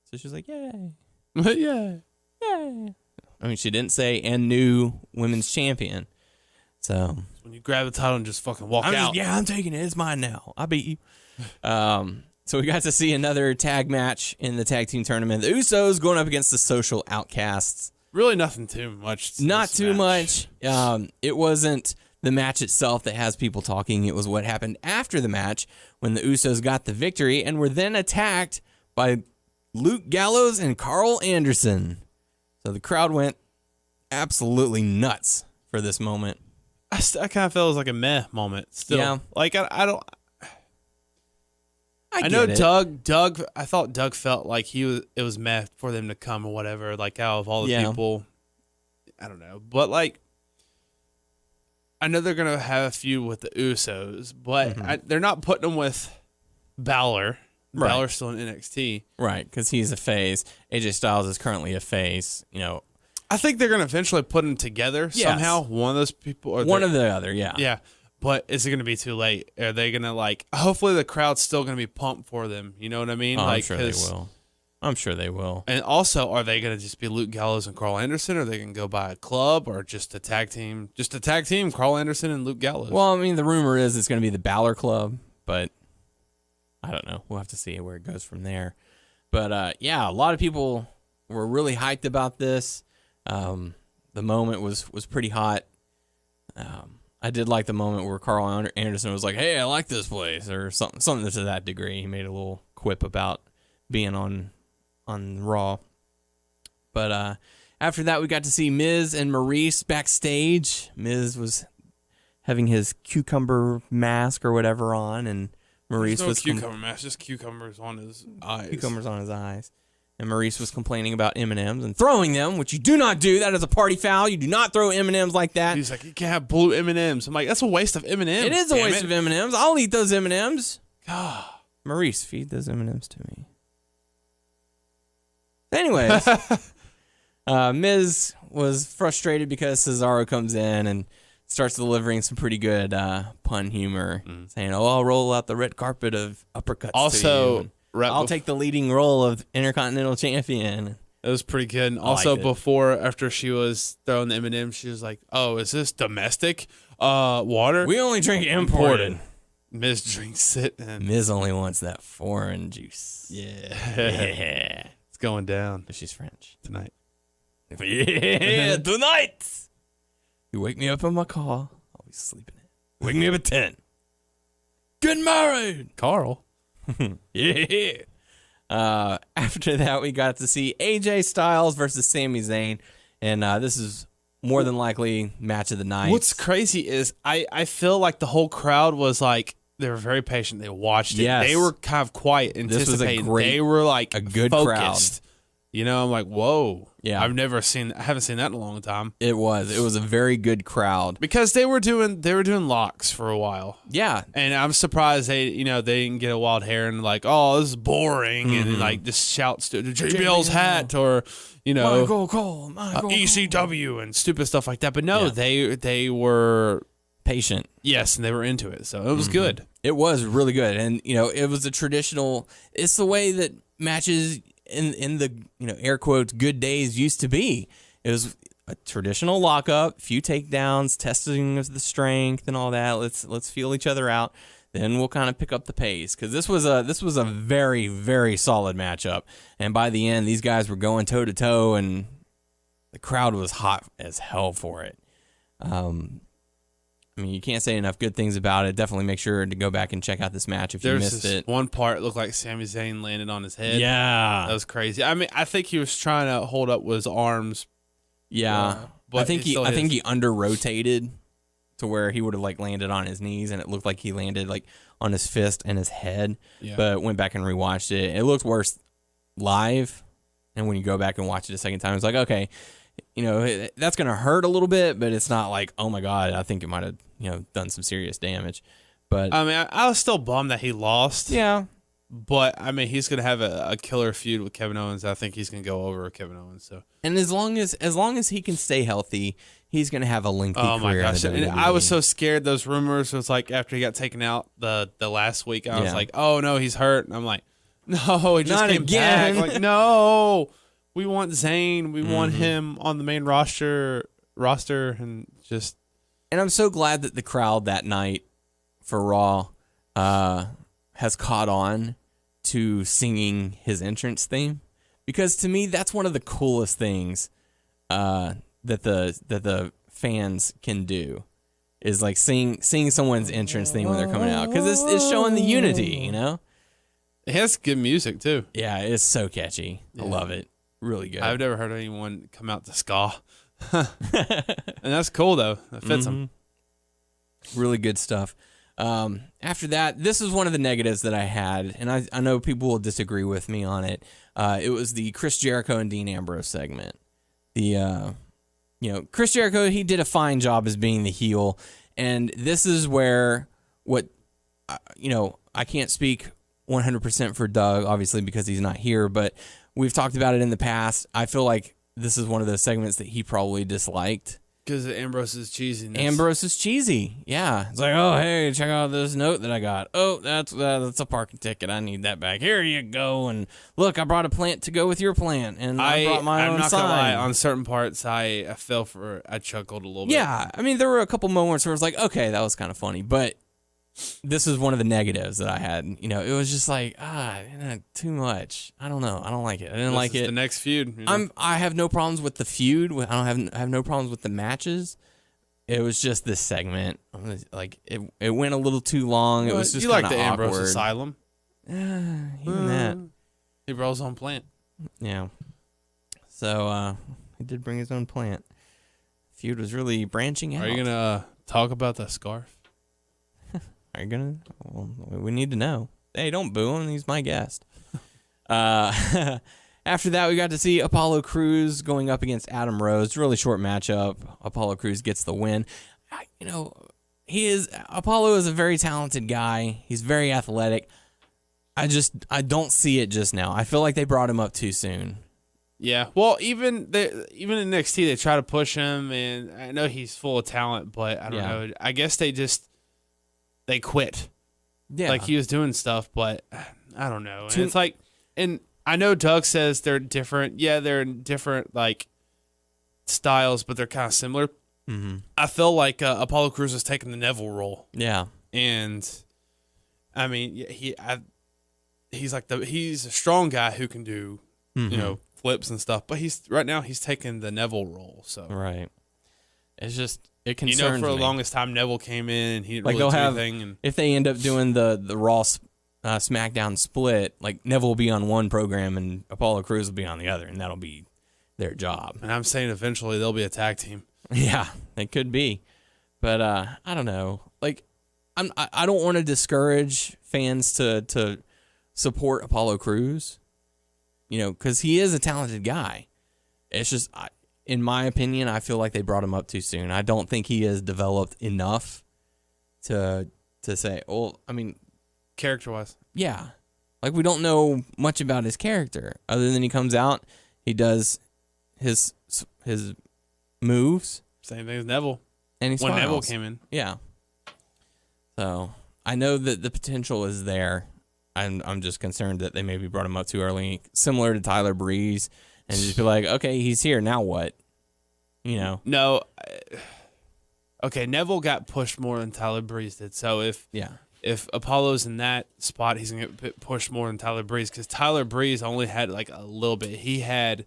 So she was like, yay. Yeah. Yay. I mean, she didn't say, and new women's champion. So when you grab the title and just fucking walk out. I'm taking it. It's mine now. I beat you. So we got to see another tag match in the tag team tournament. The Usos going up against the Social Outcasts. Really nothing too much. Not too much. It wasn't the match itself that has people talking. It was what happened after the match when the Usos got the victory and were then attacked by Luke Gallows and Carl Anderson. So the crowd went absolutely nuts for this moment. I kind of felt it was like a meh moment still. Yeah. Like, I don't... I know it. Doug, I thought Doug felt like it was meh for them to come or whatever, like out of all the people. I don't know. But, like, I know they're going to have a feud with the Usos, but they're not putting them with Balor. Right. Balor's still in NXT. Right, because he's a face. AJ Styles is currently a face. I think they're going to eventually put them together somehow. One of those people. Or one or the other, yeah. Yeah. But is it going to be too late? Are they going to hopefully the crowd's still going to be pumped for them. You know what I mean? I'm sure they will. I'm sure they will. And also, are they going to just be Luke Gallows and Carl Anderson? Or are they going to go by a club or just a tag team? Just a tag team, Carl Anderson and Luke Gallows. Well, I mean, the rumor is it's going to be the Balor Club, but I don't know. We'll have to see where it goes from there. But, yeah, a lot of people were really hyped about this. The moment was pretty hot. I did like the moment where Carl Anderson was like, "Hey, I like this place," or something to that degree. He made a little quip about being on Raw. But after that, we got to see Miz and Maurice backstage. Miz was having his cucumber mask or whatever on, and Maurice was cucumber mask, just cucumbers on his eyes. Cucumbers on his eyes. And Maurice was complaining about M&Ms and throwing them, which you do not do. That is a party foul. You do not throw M&Ms like that. He's like, you can't have blue M&Ms. I'm like, that's a waste of M&Ms. It is a waste of M&Ms. I'll eat those M&Ms. God. Maurice, feed those M&Ms to me. Anyways, Miz was frustrated because Cesaro comes in and starts delivering some pretty good pun humor, saying, I'll roll out the red carpet of uppercuts also, to you. I'll take the leading role of Intercontinental Champion. It was pretty good. And also, after she was throwing the M&M, she was like, oh, is this domestic water? We only drink imported. Miz drinks it. And Miz only wants that foreign juice. Yeah. It's going down. She's French. Tonight. Yeah, tonight. You wake me up in my car. I'll be sleeping in. Wake me up at 10. Get married. Carl. Yeah. After that, we got to see AJ Styles versus Sami Zayn, and this is more than likely match of the night. What's crazy is I feel like the whole crowd was like, they were very patient. They watched it. Yes. They were kind of quiet, anticipating. They were like a good focused. Crowd. You know, I'm like, whoa. Yeah. I haven't seen that in a long time. It was a very good crowd. Because they were doing locks for a while. Yeah. And I'm surprised they didn't get a wild hair and like, oh, this is boring, and like just shouts to JBL's hat or, Michael Cole, ECW and stupid stuff like that. But no, they were patient. Yes, and they were into it. So it was good. It was really good. And, it was it's the way that matches in the, air quotes, good days used to be. It was a traditional lockup, few takedowns, testing of the strength and all that. Let's feel each other out. Then we'll kind of pick up the pace, because this was a very, very solid matchup. And by the end, these guys were going toe to toe, and the crowd was hot as hell for it. You can't say enough good things about it. Definitely make sure to go back and check out this match if you missed it. One part looked like Sami Zayn landed on his head. Yeah. That was crazy. I think he was trying to hold up with his arms. Yeah. But I think he under-rotated to where he would have landed on his knees, and it looked like he landed on his fist and his head. Yeah. But went back and rewatched it. It looked worse live, and when you go back and watch it a second time, it's like, okay, that's going to hurt a little bit, but it's not like, oh my God, I think it might have, done some serious damage. But I was still bummed that he lost. Yeah. But he's going to have a killer feud with Kevin Owens. I think he's going to go over Kevin Owens. So. And as long as he can stay healthy, he's going to have a lengthy career. Oh my gosh! And I was so scared. Those rumors was like after he got taken out the last week. I was like, oh no, he's hurt. And I'm like, no, he just not came again. back. Like, no, we want Zayn. We want him on the main roster, and just. And I'm so glad that the crowd that night for Raw has caught on to singing his entrance theme, because to me that's one of the coolest things that the fans can do, is like sing someone's entrance theme when they're coming out, because it's showing the unity. It has good music too. Yeah, it's so catchy. I love it. Really good. I've never heard anyone come out to ska. And that's cool though. It fits them. Really good stuff. After that, this is one of the negatives that I had, and I know people will disagree with me on it. It was the Chris Jericho and Dean Ambrose segment. Chris Jericho, he did a fine job as being the heel, and this is where I can't speak 100% for Doug, obviously, because he's not here, but we've talked about it in the past. I feel like this is one of those segments that he probably disliked. Because of Ambrose's cheesiness. Ambrose is cheesy. Yeah. It's like, oh, hey, check out this note that I got. Oh, that's a parking ticket. I need that back. Here you go. And look, I brought a plant to go with your plant. And I brought my own sign. I'm not going to lie. On certain parts, I chuckled a little bit. Yeah. I mean, there were a couple moments where it was like, okay, that was kind of funny. But this is one of the negatives that I had. You know, it was just like, too much. I don't know. I don't like it. I didn't like it. The next feud. You know? I have no problems with the feud. I have no problems with the matches. It was just this segment. Like it went a little too long. It was just kind of awkward. You like the Ambrose Asylum? Even that. He brought his own plant. Yeah. So he did bring his own plant. Feud was really branching out. Are you gonna talk about the scarf? Are you gonna? Well, we need to know. Hey, don't boo him. He's my guest. After that, we got to see Apollo Crews going up against Adam Rose. Really short matchup. Apollo Crews gets the win. Apollo is a very talented guy. He's very athletic. I don't see it just now. I feel like they brought him up too soon. Yeah. Well, even in NXT, they try to push him, and I know he's full of talent, but I don't know. I guess they quit. Yeah. Like he was doing stuff, but I don't know. And it's like, and I know Doug says they're different. Yeah, they're in different like styles, but they're kind of similar. Mm-hmm. I feel like Apollo Crews was taking the Neville role. Yeah. And I mean, he's a strong guy who can do, flips and stuff, but right now he's taking the Neville role. So right. It's just, it concerns me. For the longest time, Neville came in and he didn't really do anything. And if they end up doing the Raw SmackDown split, like Neville will be on one program and Apollo Crews will be on the other, and that'll be their job. And I'm saying eventually they'll be a tag team. Yeah, it could be. But I don't know. Like, I don't want to discourage fans to support Apollo Crews, because he is a talented guy. It's just, in my opinion, I feel like they brought him up too soon. I don't think he has developed enough to say, well, I mean, character-wise. Yeah. Like, we don't know much about his character other than he comes out, he does his moves. Same thing as Neville. And he smiles. When Neville came in. Yeah. So, I know that the potential is there. I'm just concerned that they maybe brought him up too early, similar to Tyler Breeze. And just be like, okay, he's here. Now what? No. Okay, Neville got pushed more than Tyler Breeze did. So if Apollo's in that spot, he's going to get pushed more than Tyler Breeze, because Tyler Breeze only had like a little bit. He had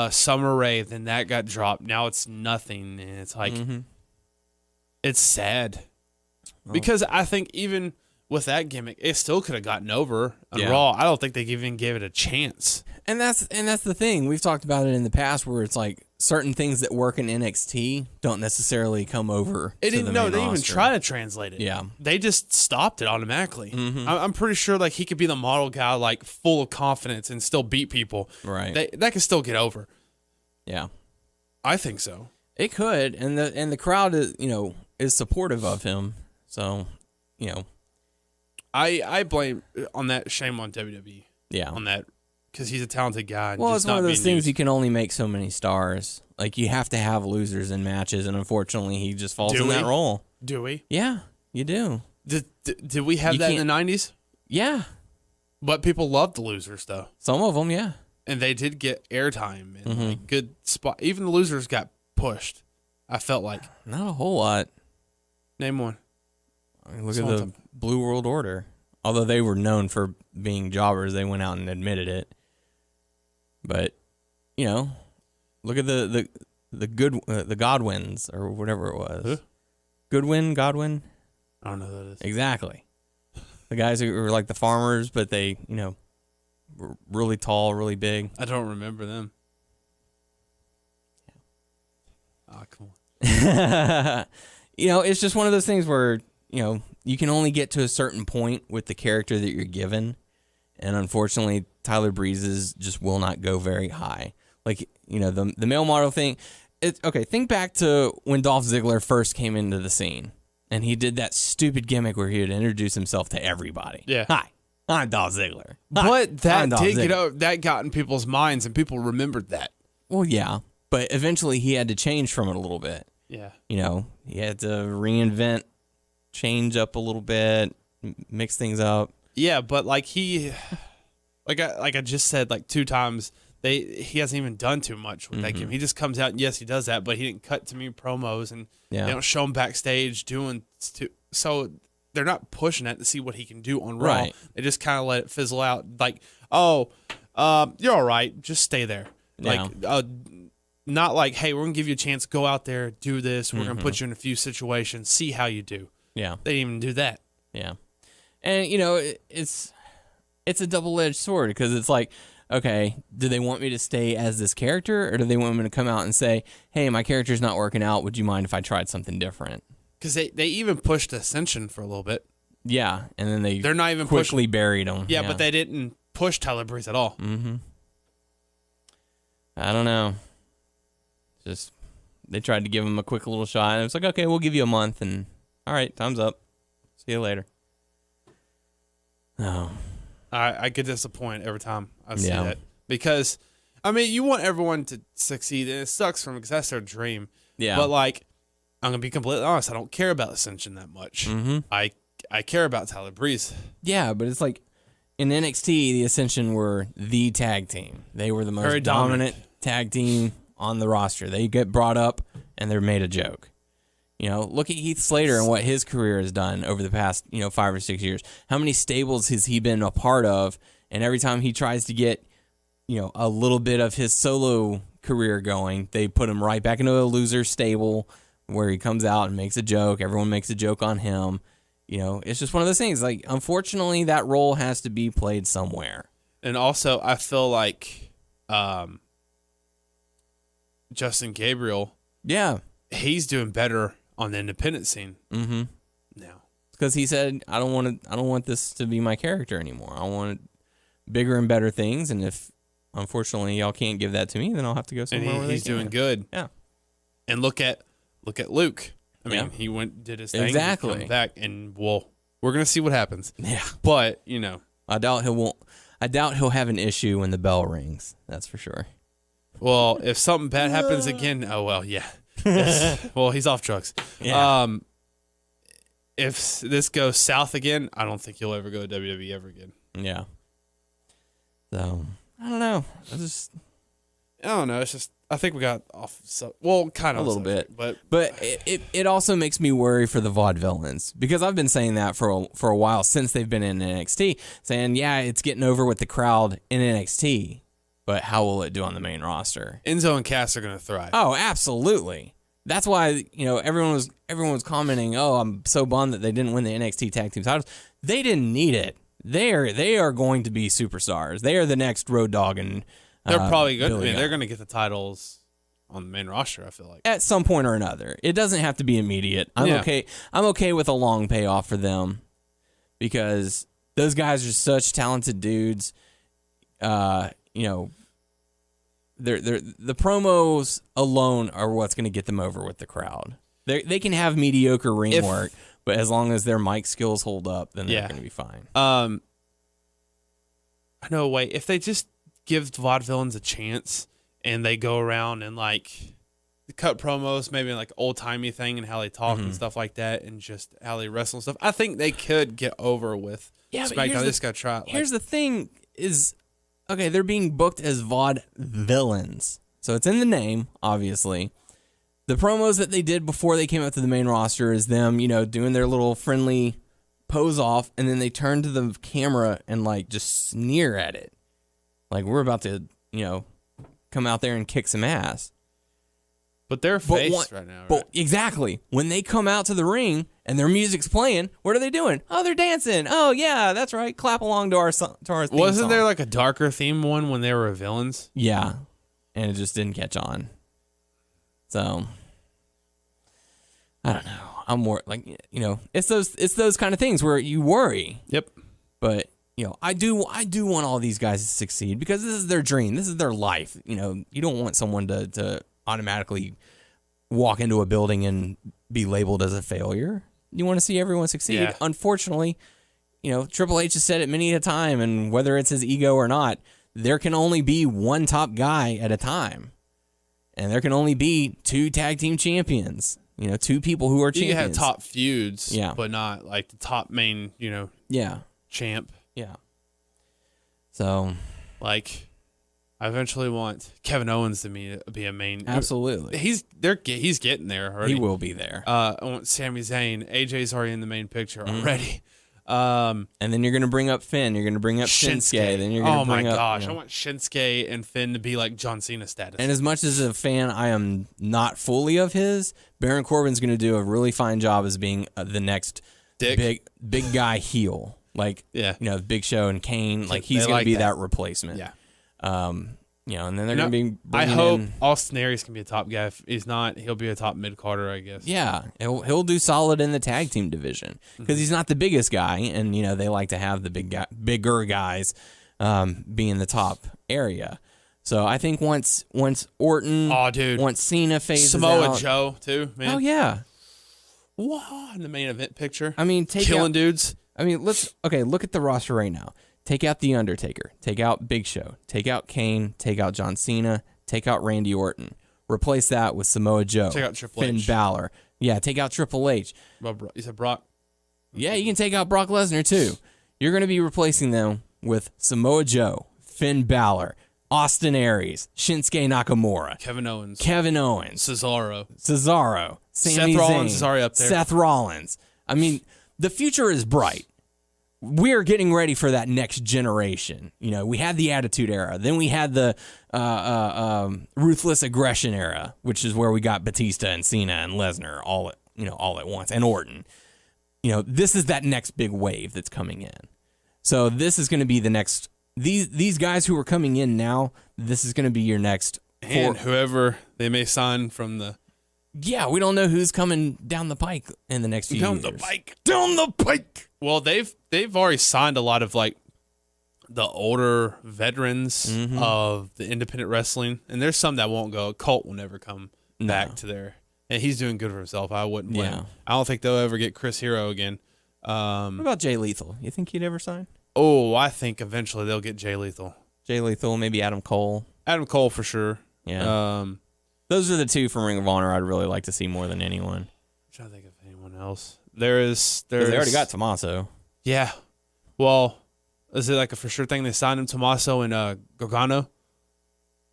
Summer Rae, then that got dropped. Now it's nothing. And it's like, it's sad. Oh. Because I think even with that gimmick, it still could have gotten over on Raw. I don't think they even gave it a chance. And that's the thing. We've talked about it in the past, where it's like certain things that work in NXT don't necessarily come over. They didn't even try to translate it. Yeah, they just stopped it automatically. Mm-hmm. I'm pretty sure like he could be the model guy, like full of confidence, and still beat people. Right, that could still get over. Yeah, I think so. It could, and the crowd is supportive of him. So, I blame on that. Shame on WWE. Yeah, on that. Because he's a talented guy. Well, it's one of those things you can only make so many stars. Like, you have to have losers in matches, and unfortunately, he just falls in that role. Do we? Yeah, you do. Did we have that in the 90s? Yeah. But people loved the losers, though. Some of them, yeah. And they did get airtime and like, good spot. Even the losers got pushed, I felt like. Not a whole lot. Name one. I mean, look at the Blue World Order. Although they were known for being jobbers, they went out and admitted it. But, look at the Godwins or whatever it was. Who? Godwin? I don't know who that is. Exactly. The guys who were like the farmers, but they, were really tall, really big. I don't remember them. Oh, come on. It's just one of those things where, you can only get to a certain point with the character that you're given. And unfortunately, Tyler Breeze's just will not go very high. Like, the male model thing. Think back to when Dolph Ziggler first came into the scene. And he did that stupid gimmick where he would introduce himself to everybody. Yeah. Hi, I'm Dolph Ziggler. But that got in people's minds, and people remembered that. Well, yeah, but eventually he had to change from it a little bit. Yeah. You know, he had to reinvent, change up a little bit, mix things up. Yeah, but like I just said, like 2 times, he hasn't even done too much with that game. He just comes out and yes, he does that, but he didn't cut to me promos and they don't show him backstage doing so. They're not pushing it to see what he can do on Raw. Right. They just kind of let it fizzle out. Like, you're all right, just stay there. Yeah. Like, not like, hey, we're gonna give you a chance, go out there, do this. We're gonna put you in a few situations, see how you do. Yeah. They didn't even do that. Yeah. And, you know, it's a double-edged sword because it's like, okay, do they want me to stay as this character or do they want me to come out and say, hey, my character's not working out. Would you mind if I tried something different? Because they even pushed Ascension for a little bit. Yeah, and then they're not even quickly buried him. Yeah, but they didn't push Tyler Breeze at all. Mm-hmm. I don't know. Just they tried to give him a quick little shot. And it was like, okay, we'll give you a month, and all right, time's up. See you later. Oh, I get disappointed every time I see that because, I mean, you want everyone to succeed, and it sucks from because that's their dream. Yeah, but like, I'm gonna be completely honest. I don't care about Ascension that much. Mm-hmm. I care about Tyler Breeze. Yeah, but it's like in NXT, the Ascension were the tag team. They were the most Very dominant tag team on the roster. They get brought up and they're made a joke. You know, look at Heath Slater and what his career has done over the past, 5 or 6 years. How many stables has he been a part of? And every time he tries to get, a little bit of his solo career going, they put him right back into a loser stable where he comes out and makes a joke. Everyone makes a joke on him. It's just one of those things. Like, unfortunately, that role has to be played somewhere. And also, I feel like Justin Gabriel, he's doing better on the independent scene now. Because he said, I don't want this to be my character anymore. I want bigger and better things. And if, unfortunately, y'all can't give that to me, then I'll have to go somewhere where he's doing good. Yeah. And look at Luke. I mean, he did his thing. Exactly. Come back, and we're gonna see what happens. Yeah. But I doubt he'll have an issue when the bell rings. That's for sure. Well, if something bad happens again, oh well, yeah. Well, he's off drugs. Yeah. If this goes south again, I don't think he'll ever go to WWE ever again. Yeah. So I don't know. I don't know. It's just I think we got off. Kind of a little bit, but it also makes me worry for the vaudevillains because I've been saying that for a while since they've been in NXT, saying it's getting over with the crowd in NXT, but how will it do on the main roster? Enzo and Cass are going to thrive. Oh, absolutely. That's why everyone was commenting, "Oh, I'm so bummed that they didn't win the NXT Tag Team titles." They didn't need it. They are going to be superstars. They are the next Road Dogg and. They're probably good. They're going to get the titles on the main roster, I feel like. At some point or another. It doesn't have to be immediate. I'm okay with a long payoff for them because those guys are such talented dudes. The promos alone are what's going to get them over with the crowd. They can have mediocre ring work, but as long as their mic skills hold up, then they're going to be fine. No way. If they just give vaudevillains a chance and they go around and cut promos, maybe like old timey thing and how they talk and stuff like that, and just how they wrestle and stuff, I think they could get over with SmackDown. They just got to try it. Here's the thing: okay, they're being booked as vaudevillains, so it's in the name, obviously. The promos that they did before they came up to the main roster is them, doing their little friendly pose off, and then they turn to the camera and just sneer at it. Like, we're about to, come out there and kick some ass. But they're faced right now, right? But exactly. When they come out to the ring and their music's playing, what are they doing? Oh, they're dancing. Oh, yeah, that's right. Clap along to our theme Wasn't song. there a darker theme one when they were villains? Yeah. And it just didn't catch on. So, I don't know. I'm more it's those kind of things where you worry. Yep. But I do want all these guys to succeed because this is their dream. This is their life. You don't want someone to automatically walk into a building and be labeled as a failure. You want to see everyone succeed. Yeah. Unfortunately, Triple H has said it many a time, and whether it's his ego or not, there can only be one top guy at a time. And there can only be 2 tag team champions. 2 people who are champions. You can have top feuds, yeah, but not like the top main, champ. Yeah. So, like, I eventually want Kevin Owens to be a main. Absolutely. He's getting there already. He will be there. I want Sami Zayn. AJ's already in the main picture already. And then you're going to bring up Finn. You're going to bring up Shinsuke. Then you're going to bring up. Oh my gosh, I want Shinsuke and Finn to be like John Cena status. And as much as a fan I am not fully of his, Baron Corbin's going to do a really fine job as being the next big guy heel. Like, Big Show and Kane. Like, he's going to be that replacement. Yeah. And then they're going to be. I hope Austin Aries can be a top guy. If he's not, he'll be a top mid Carter, I guess. Yeah, he'll do solid in the tag team division because he's not the biggest guy, and they like to have the bigger guys be in the top area. So I think once Orton, once Cena phases Samoa out, Joe too, man. Oh yeah, wow, in the main event picture. I mean, killing dudes. I mean, look at the roster right now. Take out The Undertaker. Take out Big Show. Take out Kane. Take out John Cena. Take out Randy Orton. Replace that with Samoa Joe. Take out Triple Finn H. Balor. Yeah, take out Triple H. You said Brock? Yeah, you can take out Brock Lesnar too. You're going to be replacing them with Samoa Joe, Finn Balor, Austin Aries, Shinsuke Nakamura, Kevin Owens, Cesaro, Sami Seth Rollins Zayn, is already up there. Seth Rollins. I mean, the future is bright. We're getting ready for that next generation. We had the Attitude Era. Then we had the Ruthless Aggression Era, which is where we got Batista and Cena and Lesnar all at once, and Orton. This is that next big wave that's coming in. So this is going to be the next. These guys who are coming in now, this is going to be your next. And whoever they may sign from the. Yeah, we don't know who's coming down the pike in the next few years. Down the pike. Well, they've already signed a lot of like the older veterans of the independent wrestling, and there's some that won't go. Colt will never come back to there, and he's doing good for himself. I wouldn't blame him. I don't think they'll ever get Chris Hero again. What about Jay Lethal? You think he'd ever sign? Oh, I think eventually they'll get Jay Lethal. Jay Lethal, maybe Adam Cole. Adam Cole for sure. Yeah. Those are the 2 from Ring of Honor I'd really like to see more than anyone. I'm trying to think of anyone else. There's they already got Tommaso. Yeah. Well, is it like a for sure thing they signed him, Tommaso and Gargano?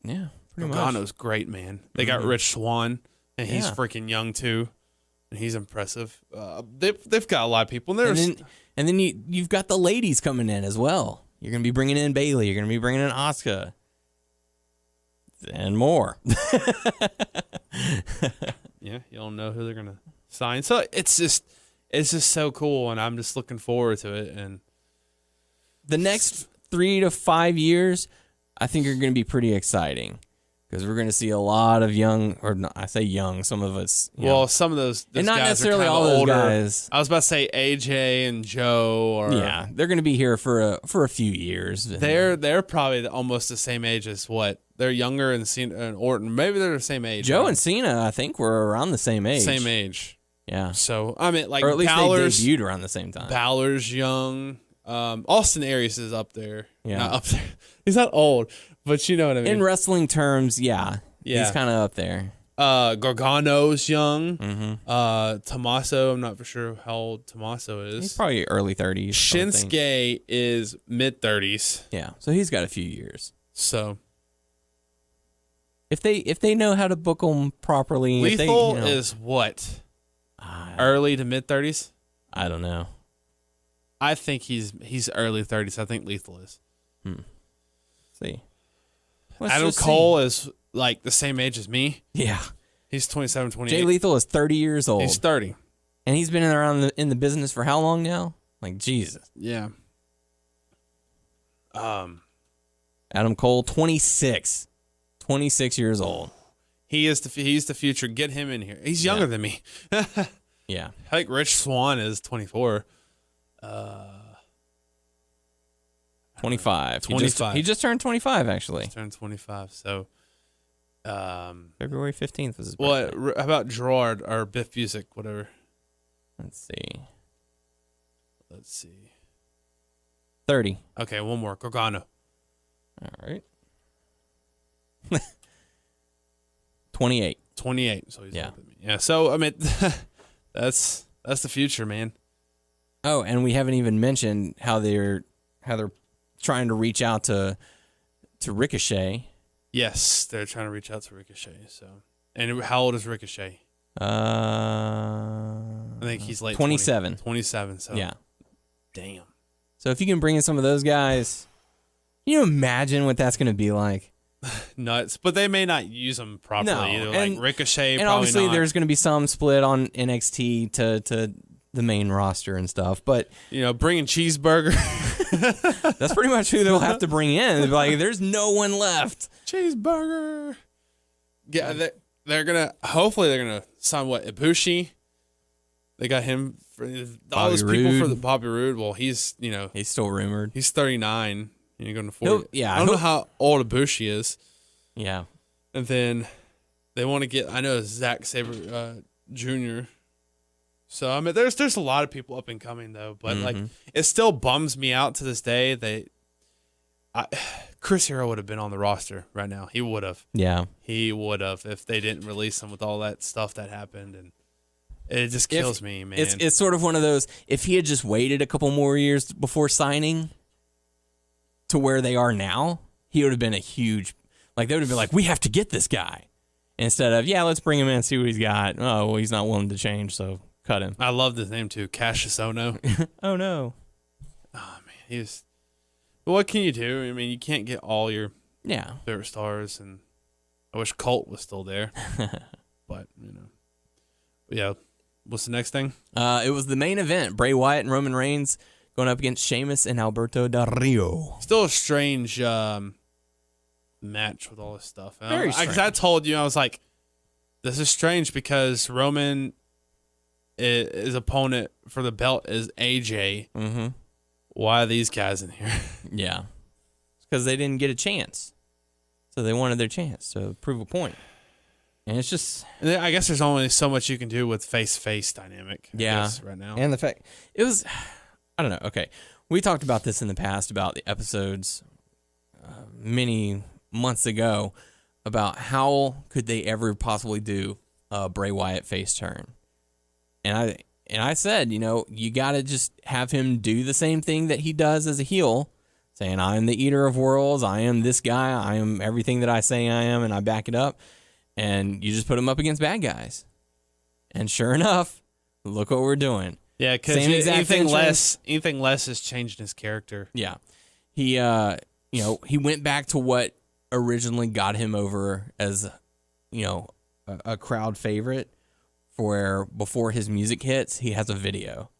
Yeah, pretty much. Gargano's great, man. They got Rich Swann, and he's freaking young too, and he's impressive. They've got a lot of people. And then you've got the ladies coming in as well. You're going to be bringing in Bayley. You're going to be bringing in Asuka. And more. Yeah, you don't know who they're gonna sign. So it's just so cool, and I'm just looking forward to it. And the next 3 to 5 years, I think are going to be pretty exciting because we're going to see a lot of young, or not, I say young, some of us. Some of those and not guys necessarily are all those older. guys. I was about to say AJ and Joe, or they're going to be here for a few years. They're probably almost the same age as what. They're younger and Cena and Orton. Maybe they're the same age. Joe and Cena, I think, were around the same age. Same age. Yeah. So, I mean, like, or at least Balor's, they debuted around the same time. Balor's young. Austin Aries is up there. Yeah. Not up there. He's not old, but you know what I mean. In wrestling terms, yeah. He's kind of up there. Gargano's young. Tommaso, I'm not for sure how old Tommaso is. He's probably early 30s. Shinsuke is mid 30s. Yeah. So he's got a few years. So if they know how to book them properly, Lethal is what? Early to mid 30s? I don't know. I think he's early 30s. I think Lethal is. See. Adam Cole is like the same age as me. Yeah. He's 27, 28. Jay Lethal is 30 years old. He's 30. And he's been around in the business for how long now? Like, Jesus. Yeah. Adam Cole, 26. 26 years old. He's the future. Get him in here. He's younger than me. Yeah. I think Rich Swann is 24. 25. 25. He just turned 25, actually. He turned 25. So, February 15th was his birthday. How about Gerard or Biff Busick, whatever? Let's see. 30. Okay, one more. Gargano. All right. 28. 28. So he's older than me. Yeah. So I mean, that's the future, man. Oh, and we haven't even mentioned how they're trying to reach out to Ricochet. Yes, they're trying to reach out to Ricochet. So, and how old is Ricochet? I think he's late 27. 27. So yeah, damn. So if you can bring in some of those guys, can you imagine what that's going to be like? Nuts, but they may not use them properly. No, either. and, like Ricochet, and probably obviously not. there's going to be some split on NXT to the main roster and stuff. But bringing Cheeseburger. That's pretty much who they'll have to bring in. They'll be like, there's no one left. Cheeseburger. Yeah, hopefully they're gonna sign Ibushi. They got him for all those people for the Bobby Roode. Well, he's still rumored. He's 39. You're going to 40. I don't know how old Ibushi is. Yeah. And then they want to get, I know, Zack Sabre Jr. So I mean, there's a lot of people up and coming though, but like it still bums me out to this day. Chris Hero would have been on the roster right now. He would have. Yeah. He would have if they didn't release him with all that stuff that happened, and it just kills me, man. It's sort of one of those. If he had just waited a couple more years before signing to where they are now, he would have been a huge. Like they would have been like, we have to get this guy, instead of let's bring him in and see what he's got. Oh, well, he's not willing to change, so cut him. I love his name too, Cassius Ohno. Oh no. Oh man, But what can you do? I mean, you can't get all your favorite stars, and I wish Colt was still there. But yeah. What's the next thing? It was the main event: Bray Wyatt and Roman Reigns going up against Sheamus and Alberto Del Rio. Still a strange match with all this stuff. Very strange. I told you, I was like, this is strange because Roman, his opponent for the belt is AJ. Mm-hmm. Why are these guys in here? Yeah. It's because they didn't get a chance. So they wanted their chance to prove a point. And it's just... I guess there's only so much you can do with face-to-face dynamic. Right now. And the fact... It was... I don't know. Okay. We talked about this in the past about the episodes many months ago about how could they ever possibly do a Bray Wyatt face turn. And I said, you got to just have him do the same thing that he does as a heel, saying, I am the eater of worlds, I am this guy, I am everything that I say I am, and I back it up. And you just put him up against bad guys. And sure enough, look what we're doing. Yeah, because anything less has changed his character. Yeah. He he went back to what originally got him over as, a crowd favorite. Where before his music hits, he has a video,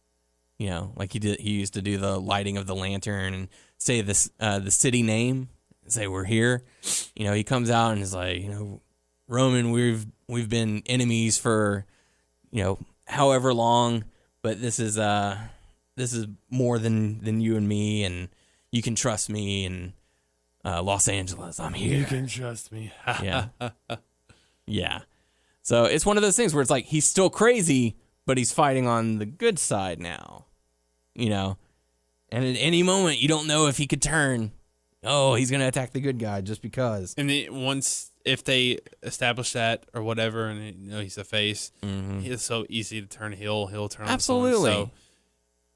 like he used to do the lighting of the lantern and say this the city name, say we're here. He comes out and is like, Roman, we've been enemies for, however long, but this is more than you and me, and you can trust me, and Los Angeles, I'm here. You can trust me. Yeah. Yeah. So it's one of those things where it's like he's still crazy, but he's fighting on the good side now, And at any moment, you don't know if he could turn. Oh, he's going to attack the good guy just because. And if they establish that or whatever, and he's a face, it's so easy to turn heel. He'll turn absolutely. On someone, so.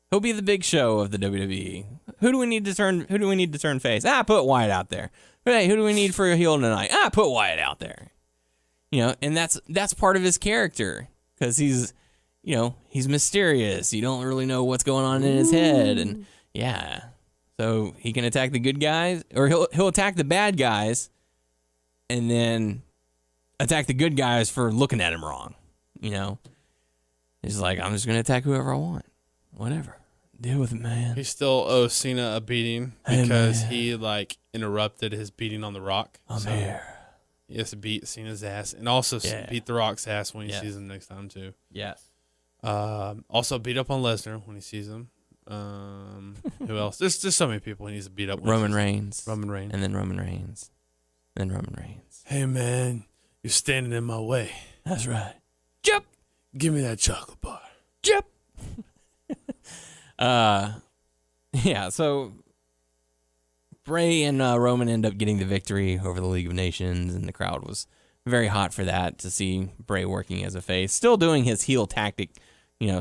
He'll be the big show of the WWE. Who do we need to turn face? Put Wyatt out there. Hey, who do we need for a heel tonight? Put Wyatt out there. And that's part of his character because he's mysterious. You don't really know what's going on in his head, and so he can attack the good guys, or he'll attack the bad guys, and then attack the good guys for looking at him wrong. He's like, I'm just gonna attack whoever I want, whatever. Deal with it, man. He still owes Cena a beating because he interrupted his beating on The Rock. I'm here. He has to beat Cena's ass and also beat The Rock's ass when he sees him next time, too. Yes. Also beat up on Lesnar when he sees him. Who else? There's so many people he needs to beat up. Roman Reigns. And then Roman Reigns. Then Roman Reigns. Hey, man, you're standing in my way. That's right. Jump. Give me that chocolate bar. Jump. So Bray and Roman end up getting the victory over the League of Nations, and the crowd was very hot for that, to see Bray working as a face. Still doing his heel tactic,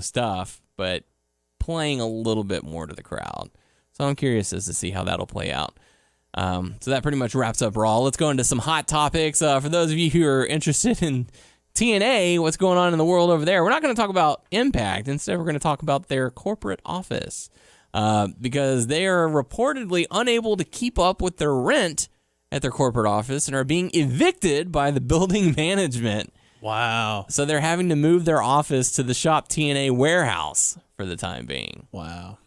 stuff, but playing a little bit more to the crowd. So I'm curious as to see how that'll play out. So that pretty much wraps up Raw. Let's go into some hot topics. For those of you who are interested in TNA, what's going on in the world over there, we're not going to talk about Impact. Instead, we're going to talk about their corporate office because they are reportedly unable to keep up with their rent at their corporate office and are being evicted by the building management. Wow. So they're having to move their office to the Shop TNA warehouse for the time being. Wow.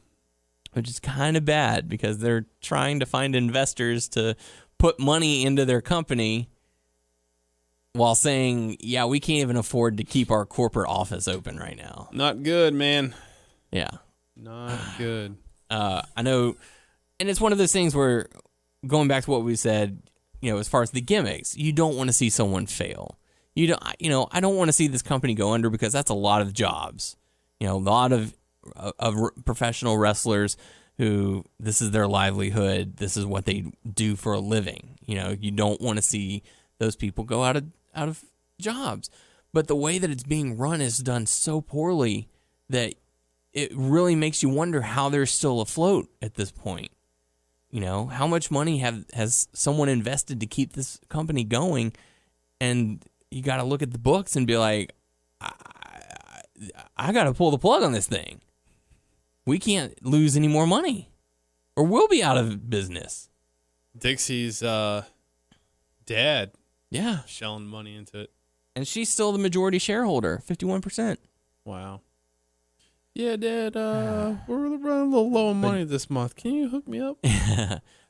Which is kind of bad because they're trying to find investors to put money into their company while saying, yeah, we can't even afford to keep our corporate office open right now. Not good, man. Yeah. Not good. I know, and it's one of those things where, going back to what we said, as far as the gimmicks, you don't want to see someone fail. I don't want to see this company go under because that's a lot of jobs. A lot of professional wrestlers who this is their livelihood. This is what they do for a living. You don't want to see those people go out of jobs. But the way that it's being run is done so poorly that it really makes you wonder how they're still afloat at this point. How much money has someone invested to keep this company going? And you got to look at the books and be like, I got to pull the plug on this thing. We can't lose any more money or we'll be out of business. Dixie's dad. Yeah. Shelling money into it. And she's still the majority shareholder, 51%. Wow. Yeah, Dad, we're running a little low on money this month. Can you hook me up?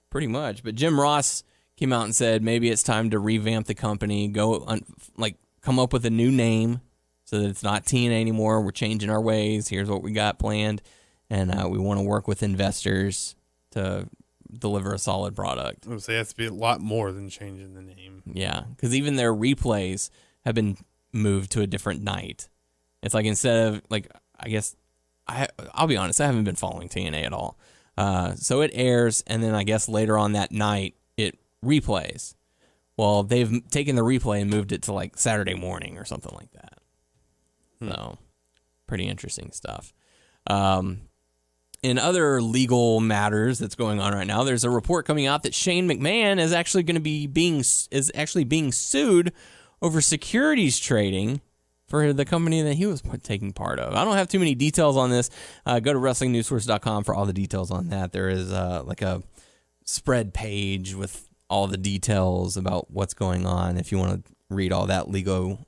Pretty much. But Jim Ross came out and said maybe it's time to revamp the company, come up with a new name so that it's not TNA anymore. We're changing our ways. Here's what we got planned. And we want to work with investors to deliver a solid product. I would say it has to be a lot more than changing the name. Yeah, because even their replays have been moved to a different night. It's like instead of, I guess, I'll be honest, I haven't been following TNA at all. So it airs, and then I guess later on that night, it replays. Well, they've taken the replay and moved it to Saturday morning or something like that. So, pretty interesting stuff. In other legal matters that's going on right now, there's a report coming out that Shane McMahon is actually going to be being sued over securities trading for the company that he was taking part of. I don't have too many details on this. Go to WrestlingNewsSource.com for all the details on that. There is a spread page with all the details about what's going on if you want to read all that legal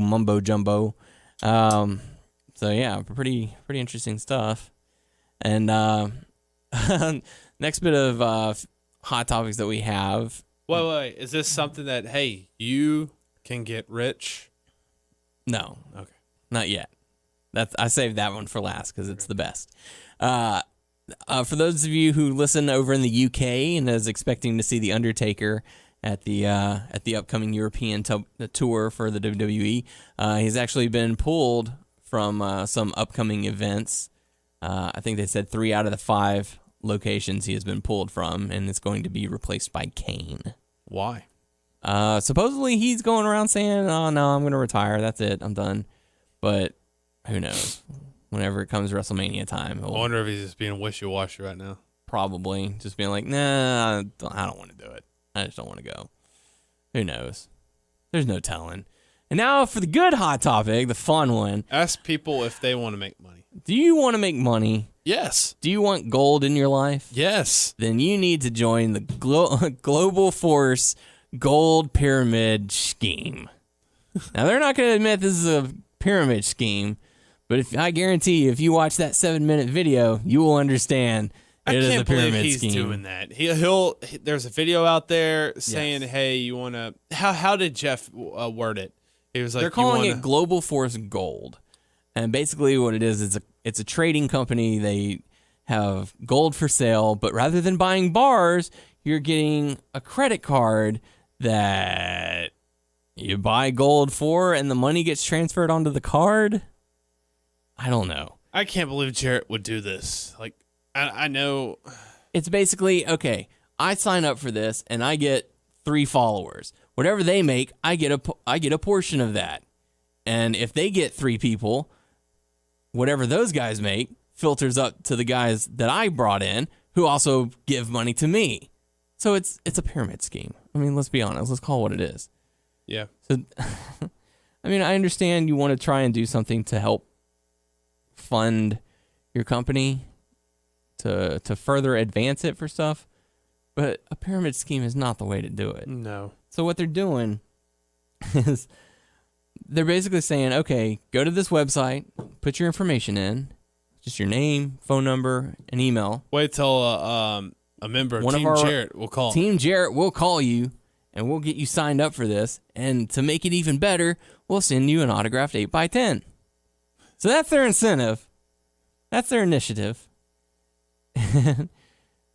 mumbo jumbo. So yeah, pretty interesting stuff. And next bit of hot topics that we have. Wait, is this something that, hey, you can get rich? No. Okay. Not yet. I saved that one for last because it's the best. For those of you who listen over in the UK and is expecting to see The Undertaker at the upcoming European tour for the WWE, he's actually been pulled from some upcoming events. I think they said 3 out of the 5 locations he has been pulled from, and it's going to be replaced by Kane. Why? Supposedly he's going around saying, oh, no, I'm going to retire. That's it. I'm done. But who knows? Whenever it comes WrestleMania time. I wonder if he's just being wishy-washy right now. Probably. Just being like, nah, I don't want to do it. I just don't want to go. Who knows? There's no telling. And now for the good hot topic, the fun one. Ask people if they want to make money. Do you want to make money? Yes. Do you want gold in your life? Yes. Then you need to join the Global Force Gold Pyramid Scheme. Now, they're not going to admit this is a pyramid scheme, but I guarantee you, if you watch that 7-minute video, you will understand it is a pyramid he's scheme. Doing that. There's a video out there saying, hey, you want to... How did Jeff word it? He was like, they're calling it Global Force Gold. And basically what it is, it's a trading company. They have gold for sale, but rather than buying bars, you're getting a credit card that you buy gold for and the money gets transferred onto the card. I don't know. I can't believe Jarrett would do this. I know. It's basically, okay, I sign up for this and I get 3 followers. whatever they make, I get a portion of that. And if they get 3 people, whatever those guys make filters up to the guys that I brought in, who also give money to me. So it's a pyramid scheme. I mean, let's be honest. Let's call it what it is. Yeah. So, I mean, I understand you want to try and do something to help fund your company, to further advance it for stuff, but a pyramid scheme is not the way to do it. No. So what they're doing is they're basically saying, okay, go to this website, put your information in, just your name, phone number, and email. Wait till a member of Team Jarrett will call. Team Jarrett will call you, and we'll get you signed up for this. And to make it even better, we'll send you an autographed 8x10. So that's their incentive. That's their initiative.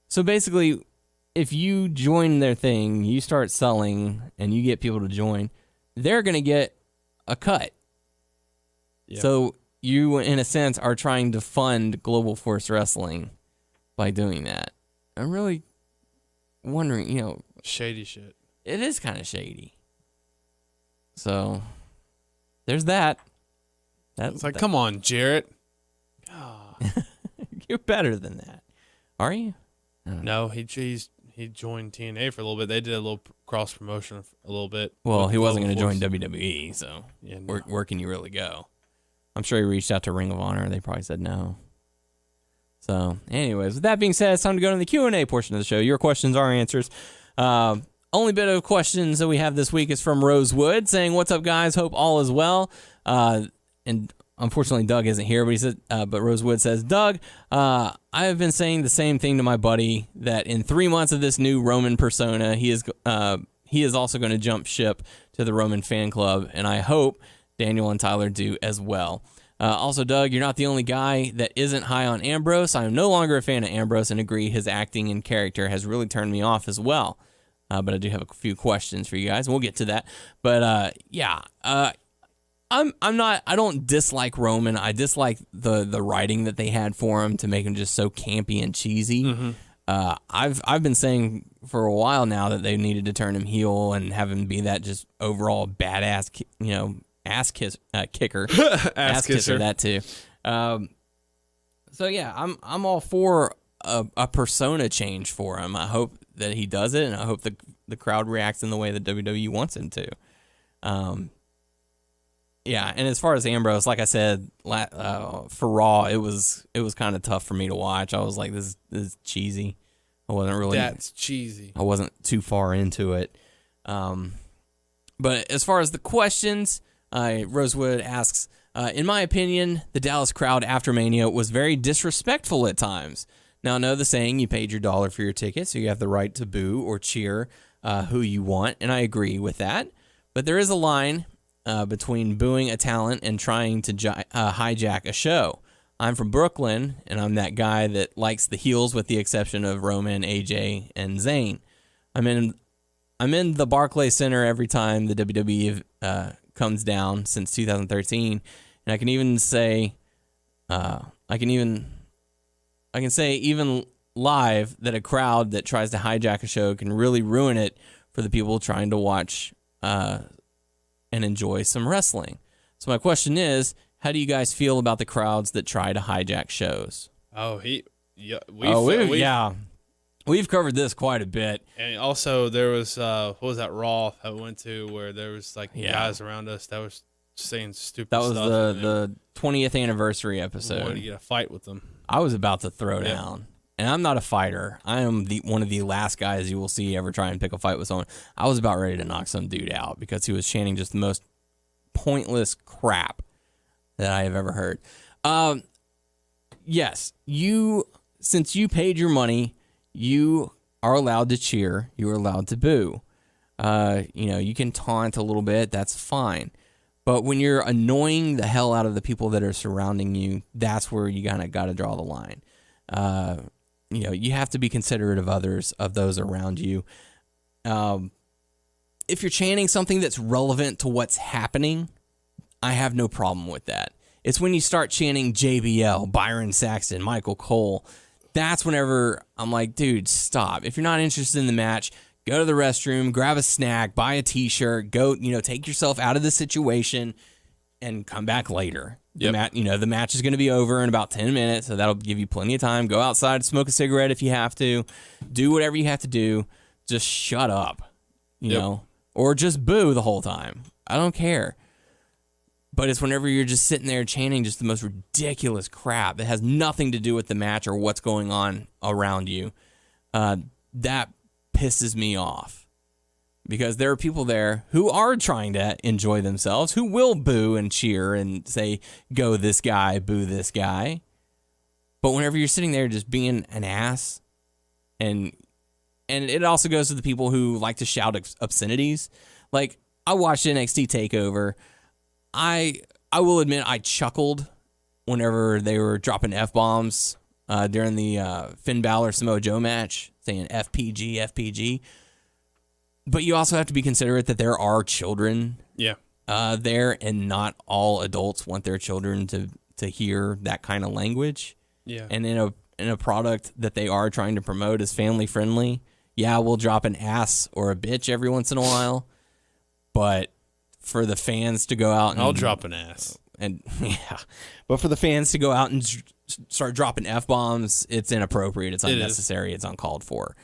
So basically, if you join their thing, you start selling, and you get people to join, they're going to get a cut. Yep. So you, in a sense, are trying to fund Global Force Wrestling by doing that. I'm really wondering, shady shit. It is kind of shady. So there's that. It's like, come on, Jarrett. You're better than that. Are you? No, he joined TNA for a little bit. They did a little cross promotion a little bit. Well, he wasn't going to join WWE, so where can you really go? I'm sure he reached out to Ring of Honor. They probably said no. So, anyways, with that being said, it's time to go to the Q&A portion of the show. Your questions, our answers. Only bit of questions that we have this week is from Rosewood, saying, "What's up, guys? Hope all is well." And unfortunately, Doug isn't here, but he said, but Rosewood says, "Doug, I have been saying the same thing to my buddy, that in 3 months of this new Roman persona, he is also going to jump ship to the Roman fan club, and I hope Daniel and Tyler do as well. Also, Doug, you're not the only guy that isn't high on Ambrose. I am no longer a fan of Ambrose and agree his acting and character has really turned me off as well. But I do have a few questions for you guys, and we'll get to that. But I don't dislike Roman. I dislike the writing that they had for him to make him just so campy and cheesy. Mm-hmm. I've been saying for a while now that they needed to turn him heel and have him be that just overall badass, kicker, ass kisser, that too. So yeah, I'm all for a persona change for him. I hope that he does it, and I hope the crowd reacts in the way that WWE wants him to. Yeah, and as far as Ambrose, like I said, for Raw, it was kind of tough for me to watch. I was like, this is cheesy. I wasn't really. That's cheesy. I wasn't too far into it. But as far as the questions, Rosewood asks, in my opinion, the Dallas crowd after Mania was very disrespectful at times. Now, I know the saying, you paid your dollar for your ticket, so you have the right to boo or cheer who you want, and I agree with that. But there is a line between booing a talent and trying to hijack a show. I'm from Brooklyn, and I'm that guy that likes the heels with the exception of Roman, AJ, and Zayn. I'm in the Barclays Center every time the WWE comes down since 2013, and I can say even live that a crowd that tries to hijack a show can really ruin it for the people trying to watch and enjoy some wrestling. So my question is, how do you guys feel about the crowds that try to hijack shows? We've covered this quite a bit. And also there was what was that Raw I went to where there was guys around us that was saying stupid stuff. That was the 20th anniversary episode. I wanted to get a fight with them. I was about to throw down. And I'm not a fighter. I am one of the last guys you will see ever try and pick a fight with someone. I was about ready to knock some dude out because he was chanting just the most pointless crap that I have ever heard. Yes, since you paid your money, you are allowed to cheer. You are allowed to boo. You can taunt a little bit. That's fine. But when you're annoying the hell out of the people that are surrounding you, that's where you kind of got to draw the line. You have to be considerate of others, of those around you. If you're chanting something that's relevant to what's happening, I have no problem with that. It's when you start chanting JBL, Byron Saxton, Michael Cole, that's whenever I'm like, dude, stop. If you're not interested in the match, Go to the restroom, grab a snack, buy a T-shirt, go, take yourself out of the situation and come back later. Yep. The match is going to be over in about 10 minutes, so that'll give you plenty of time. Go outside, smoke a cigarette if you have to. Do whatever you have to do. Just shut up, you know, or just boo the whole time. I don't care. But it's whenever you're just sitting there chanting just the most ridiculous crap that has nothing to do with the match or what's going on around you. That pisses me off. Because there are people there who are trying to enjoy themselves, who will boo and cheer and say, go this guy, boo this guy. But whenever you're sitting there just being an ass, and it also goes to the people who like to shout obscenities. Like, I watched NXT TakeOver. I will admit I chuckled whenever they were dropping F-bombs during the Finn Balor Samoa Joe match, saying FPG, FPG. But you also have to be considerate that there are children there, and not all adults want their children to hear that kind of language. Yeah. And in a product that they are trying to promote as family friendly, we'll drop an ass or a bitch every once in a while. But for the fans to go out and I'll drop an ass. But for the fans to go out and start dropping F-bombs, it's inappropriate, it's unnecessary, it's uncalled for.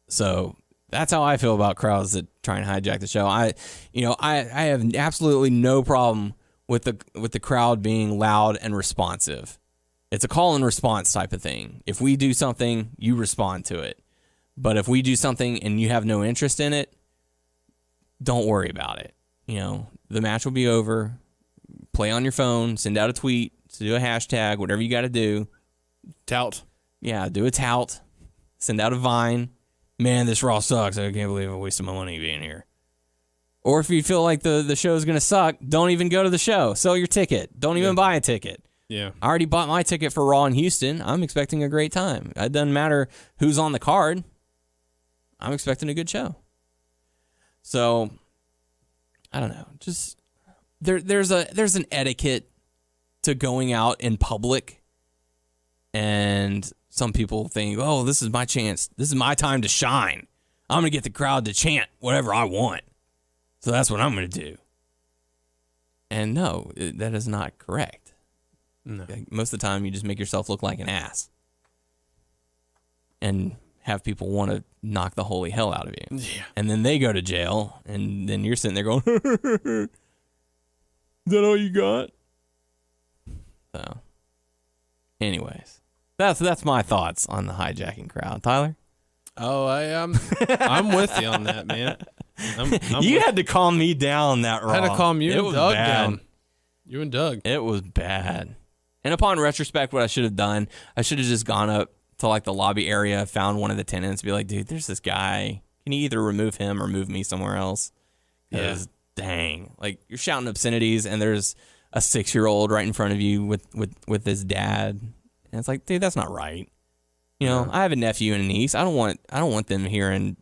So that's how I feel about crowds that try and hijack the show. I have absolutely no problem with the crowd being loud and responsive. It's a call and response type of thing. If we do something, you respond to it. But if we do something and you have no interest in it, don't worry about it. The match will be over. Play on your phone, send out a tweet, do a hashtag, whatever you got to do. Tout. Yeah, do a tout. Send out a Vine. Man, this Raw sucks. I can't believe I wasted my money being here. Or if you feel like the show's going to suck, don't even go to the show. Sell your ticket. Don't even buy a ticket. Yeah. I already bought my ticket for Raw in Houston. I'm expecting a great time. It doesn't matter who's on the card. I'm expecting a good show. So, I don't know. Just there's an etiquette to going out in public, and some people think, oh, this is my chance. This is my time to shine. I'm going to get the crowd to chant whatever I want. So that's what I'm going to do. And no, that is not correct. No. Most of the time, you just make yourself look like an ass. And have people want to knock the holy hell out of you. Yeah. And then they go to jail, and then you're sitting there going, is that all you got? So, anyways. That's my thoughts on the hijacking crowd. Tyler? Oh, I'm with you on that, man. You had to calm me down that Raw. I had to calm you and Doug down. You and Doug. It was bad. And upon retrospect, what I should have done, I should have just gone up to like the lobby area, found one of the tenants, be like, dude, there's this guy. Can you either remove him or move me somewhere else? Because dang, like you're shouting obscenities, and there's a 6-year-old right in front of you with his dad. And it's like, dude, that's not right. I have a nephew and a niece. I don't want them hearing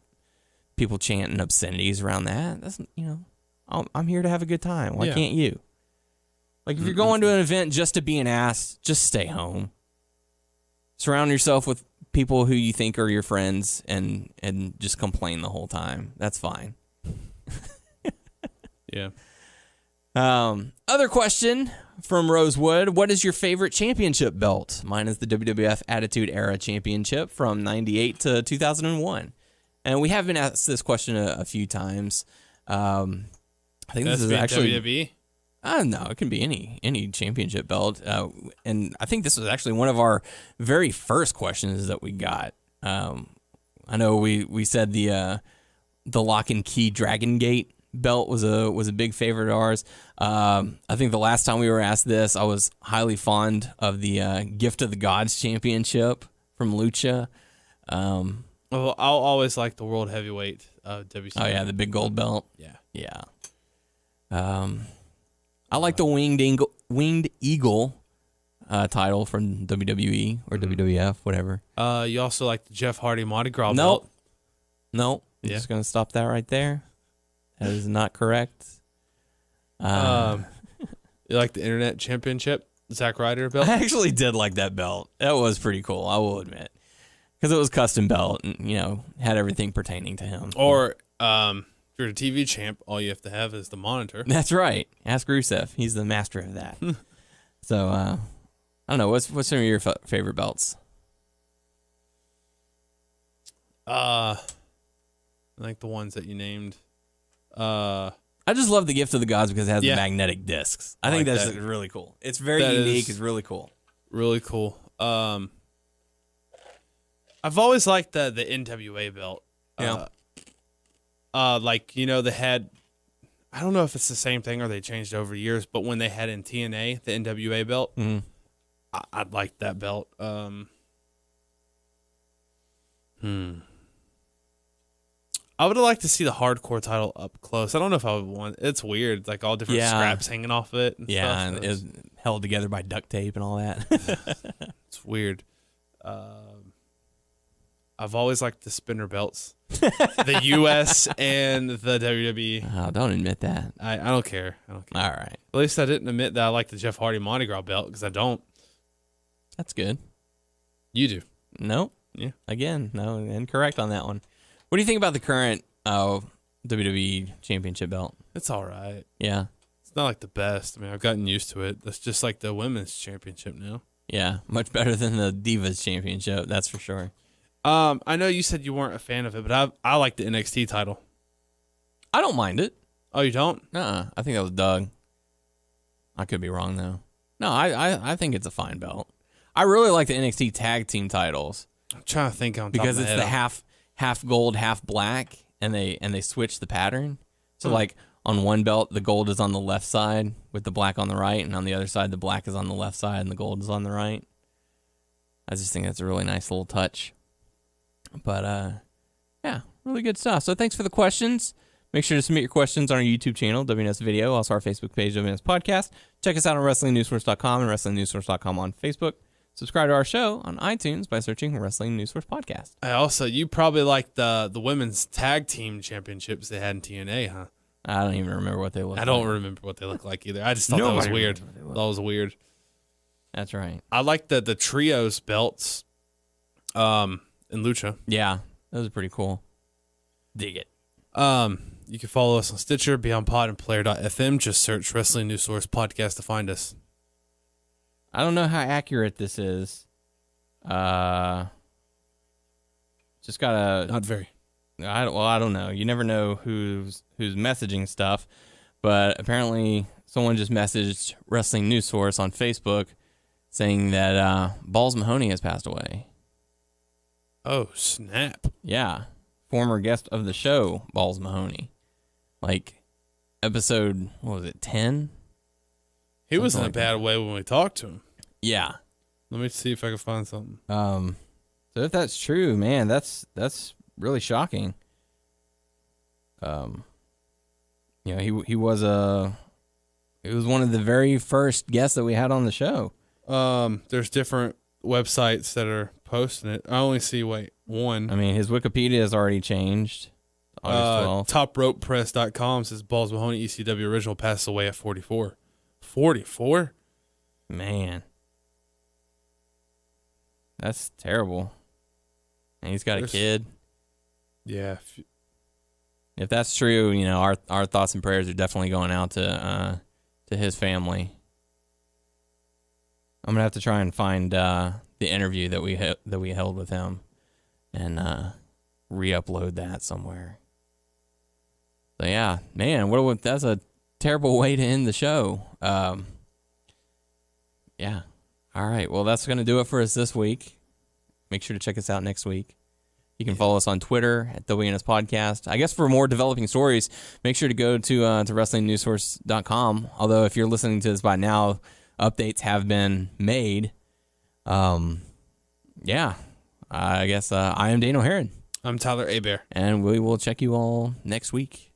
people chanting obscenities around that. That's I'm here to have a good time. Why can't you? Like if you're going to an event just to be an ass, just stay home. Surround yourself with people who you think are your friends and just complain the whole time. That's fine. Yeah. Other question from Rosewood. What is your favorite championship belt? Mine is the WWF Attitude Era Championship from 98 to 2001. And we have been asked this question a few times. I think this is actually WWE? No, it can be any championship belt. And I think this was actually one of our very first questions that we got. I know we said the Lock and Key Dragon Gate belt was a big favorite of ours. I think the last time we were asked this, I was highly fond of the Gift of the Gods Championship from Lucha. Well, I'll always like the World Heavyweight WCW. Oh yeah, the big gold belt. Yeah. I like the Winged Eagle title from WWE or WWF, whatever. You also like the Jeff Hardy Mardi Gras belt? Nope. I'm just gonna stop that right there. That is not correct. You like the Internet Championship Zack Ryder belt? I actually did like that belt. That was pretty cool, I will admit. Because it was custom belt and, had everything pertaining to him. Or if you're a TV champ, all you have to have is the monitor. That's right. Ask Rusev. He's the master of that. So, I don't know. What's some of your favorite belts? I like the ones that you named. I just love the Gift of the Gods because it has the magnetic discs. I think that's really cool. It's very unique. It's really cool. Really cool. I've always liked the NWA belt. Yeah. They had, I don't know if it's the same thing or they changed over years, but when they had in TNA, the NWA belt, I liked that belt. I would have liked to see the hardcore title up close. I don't know if I would want. It's weird, like all different scraps hanging off of it. And stuff. And it was held together by duct tape and all that. It's weird. I've always liked the spinner belts, the US and the WWE. Oh, don't admit that. I don't care. All right. At least I didn't admit that I like the Jeff Hardy Mardi Gras belt because I don't. That's good. You do. Nope. Yeah. Again, no, incorrect on that one. What do you think about the current WWE Championship belt? It's all right. Yeah. It's not like the best. I mean, I've gotten used to it. That's just like the Women's Championship now. Yeah, much better than the Divas Championship, that's for sure. I know you said you weren't a fan of it, but I like the NXT title. I don't mind it. Oh, you don't? I think that was Doug. I could be wrong, though. No, I think it's a fine belt. I really like the NXT tag team titles. I'm trying to think on because top of it's the half gold, half black, and they switch the pattern. So like on one belt, the gold is on the left side with the black on the right, and on the other side, the black is on the left side and the gold is on the right. I just think that's a really nice little touch. But yeah, really good stuff. So thanks for the questions. Make sure to submit your questions on our YouTube channel, WNS Video, also our Facebook page, WNS Podcast. Check us out on WrestlingNewsSource.com and WrestlingNewsSource.com on Facebook. Subscribe to our show on iTunes by searching Wrestling News Source Podcast. You probably like the women's tag team championships they had in TNA, huh? I don't even remember what they look like. I don't remember what they look like either. I just thought that was weird. That was weird. That's right. I like the trios belts in Lucha. Yeah, those are pretty cool. Dig it. You can follow us on Stitcher, Beyond Pod, and Player.fm. Just search Wrestling News Source Podcast to find us. I don't know how accurate this is. Just gotta. Not very. I don't know. You never know who's messaging stuff, but apparently someone just messaged Wrestling News Source on Facebook saying that Balls Mahoney has passed away. Oh, snap. Yeah. Former guest of the show, Balls Mahoney. Like, episode, 10? He was in a bad way when we talked to him. Yeah. Let me see if I can find something. So if that's true, man, that's really shocking. He was one of the very first guests that we had on the show. There's different websites that are posting it. I only see one. I mean, his Wikipedia has already changed. August 12th. TopRopePress.com says Balls Mahoney ECW original passed away at 44. 44? Man. That's terrible. And he's got a kid. Yeah. If that's true, our thoughts and prayers are definitely going out to his family. I'm gonna have to try and find the interview that we held with him and re-upload that somewhere. So yeah, man, that's a terrible way to end the show. Yeah. All right. Well, that's gonna do it for us this week. Make sure to check us out next week. You can follow us on Twitter at WNS Podcast. I guess for more developing stories, make sure to go to WrestlingNewsSource.com. Although if you're listening to this by now, updates have been made. Yeah. I guess I am Daniel Herron. I'm Tyler Abear. And we will check you all next week.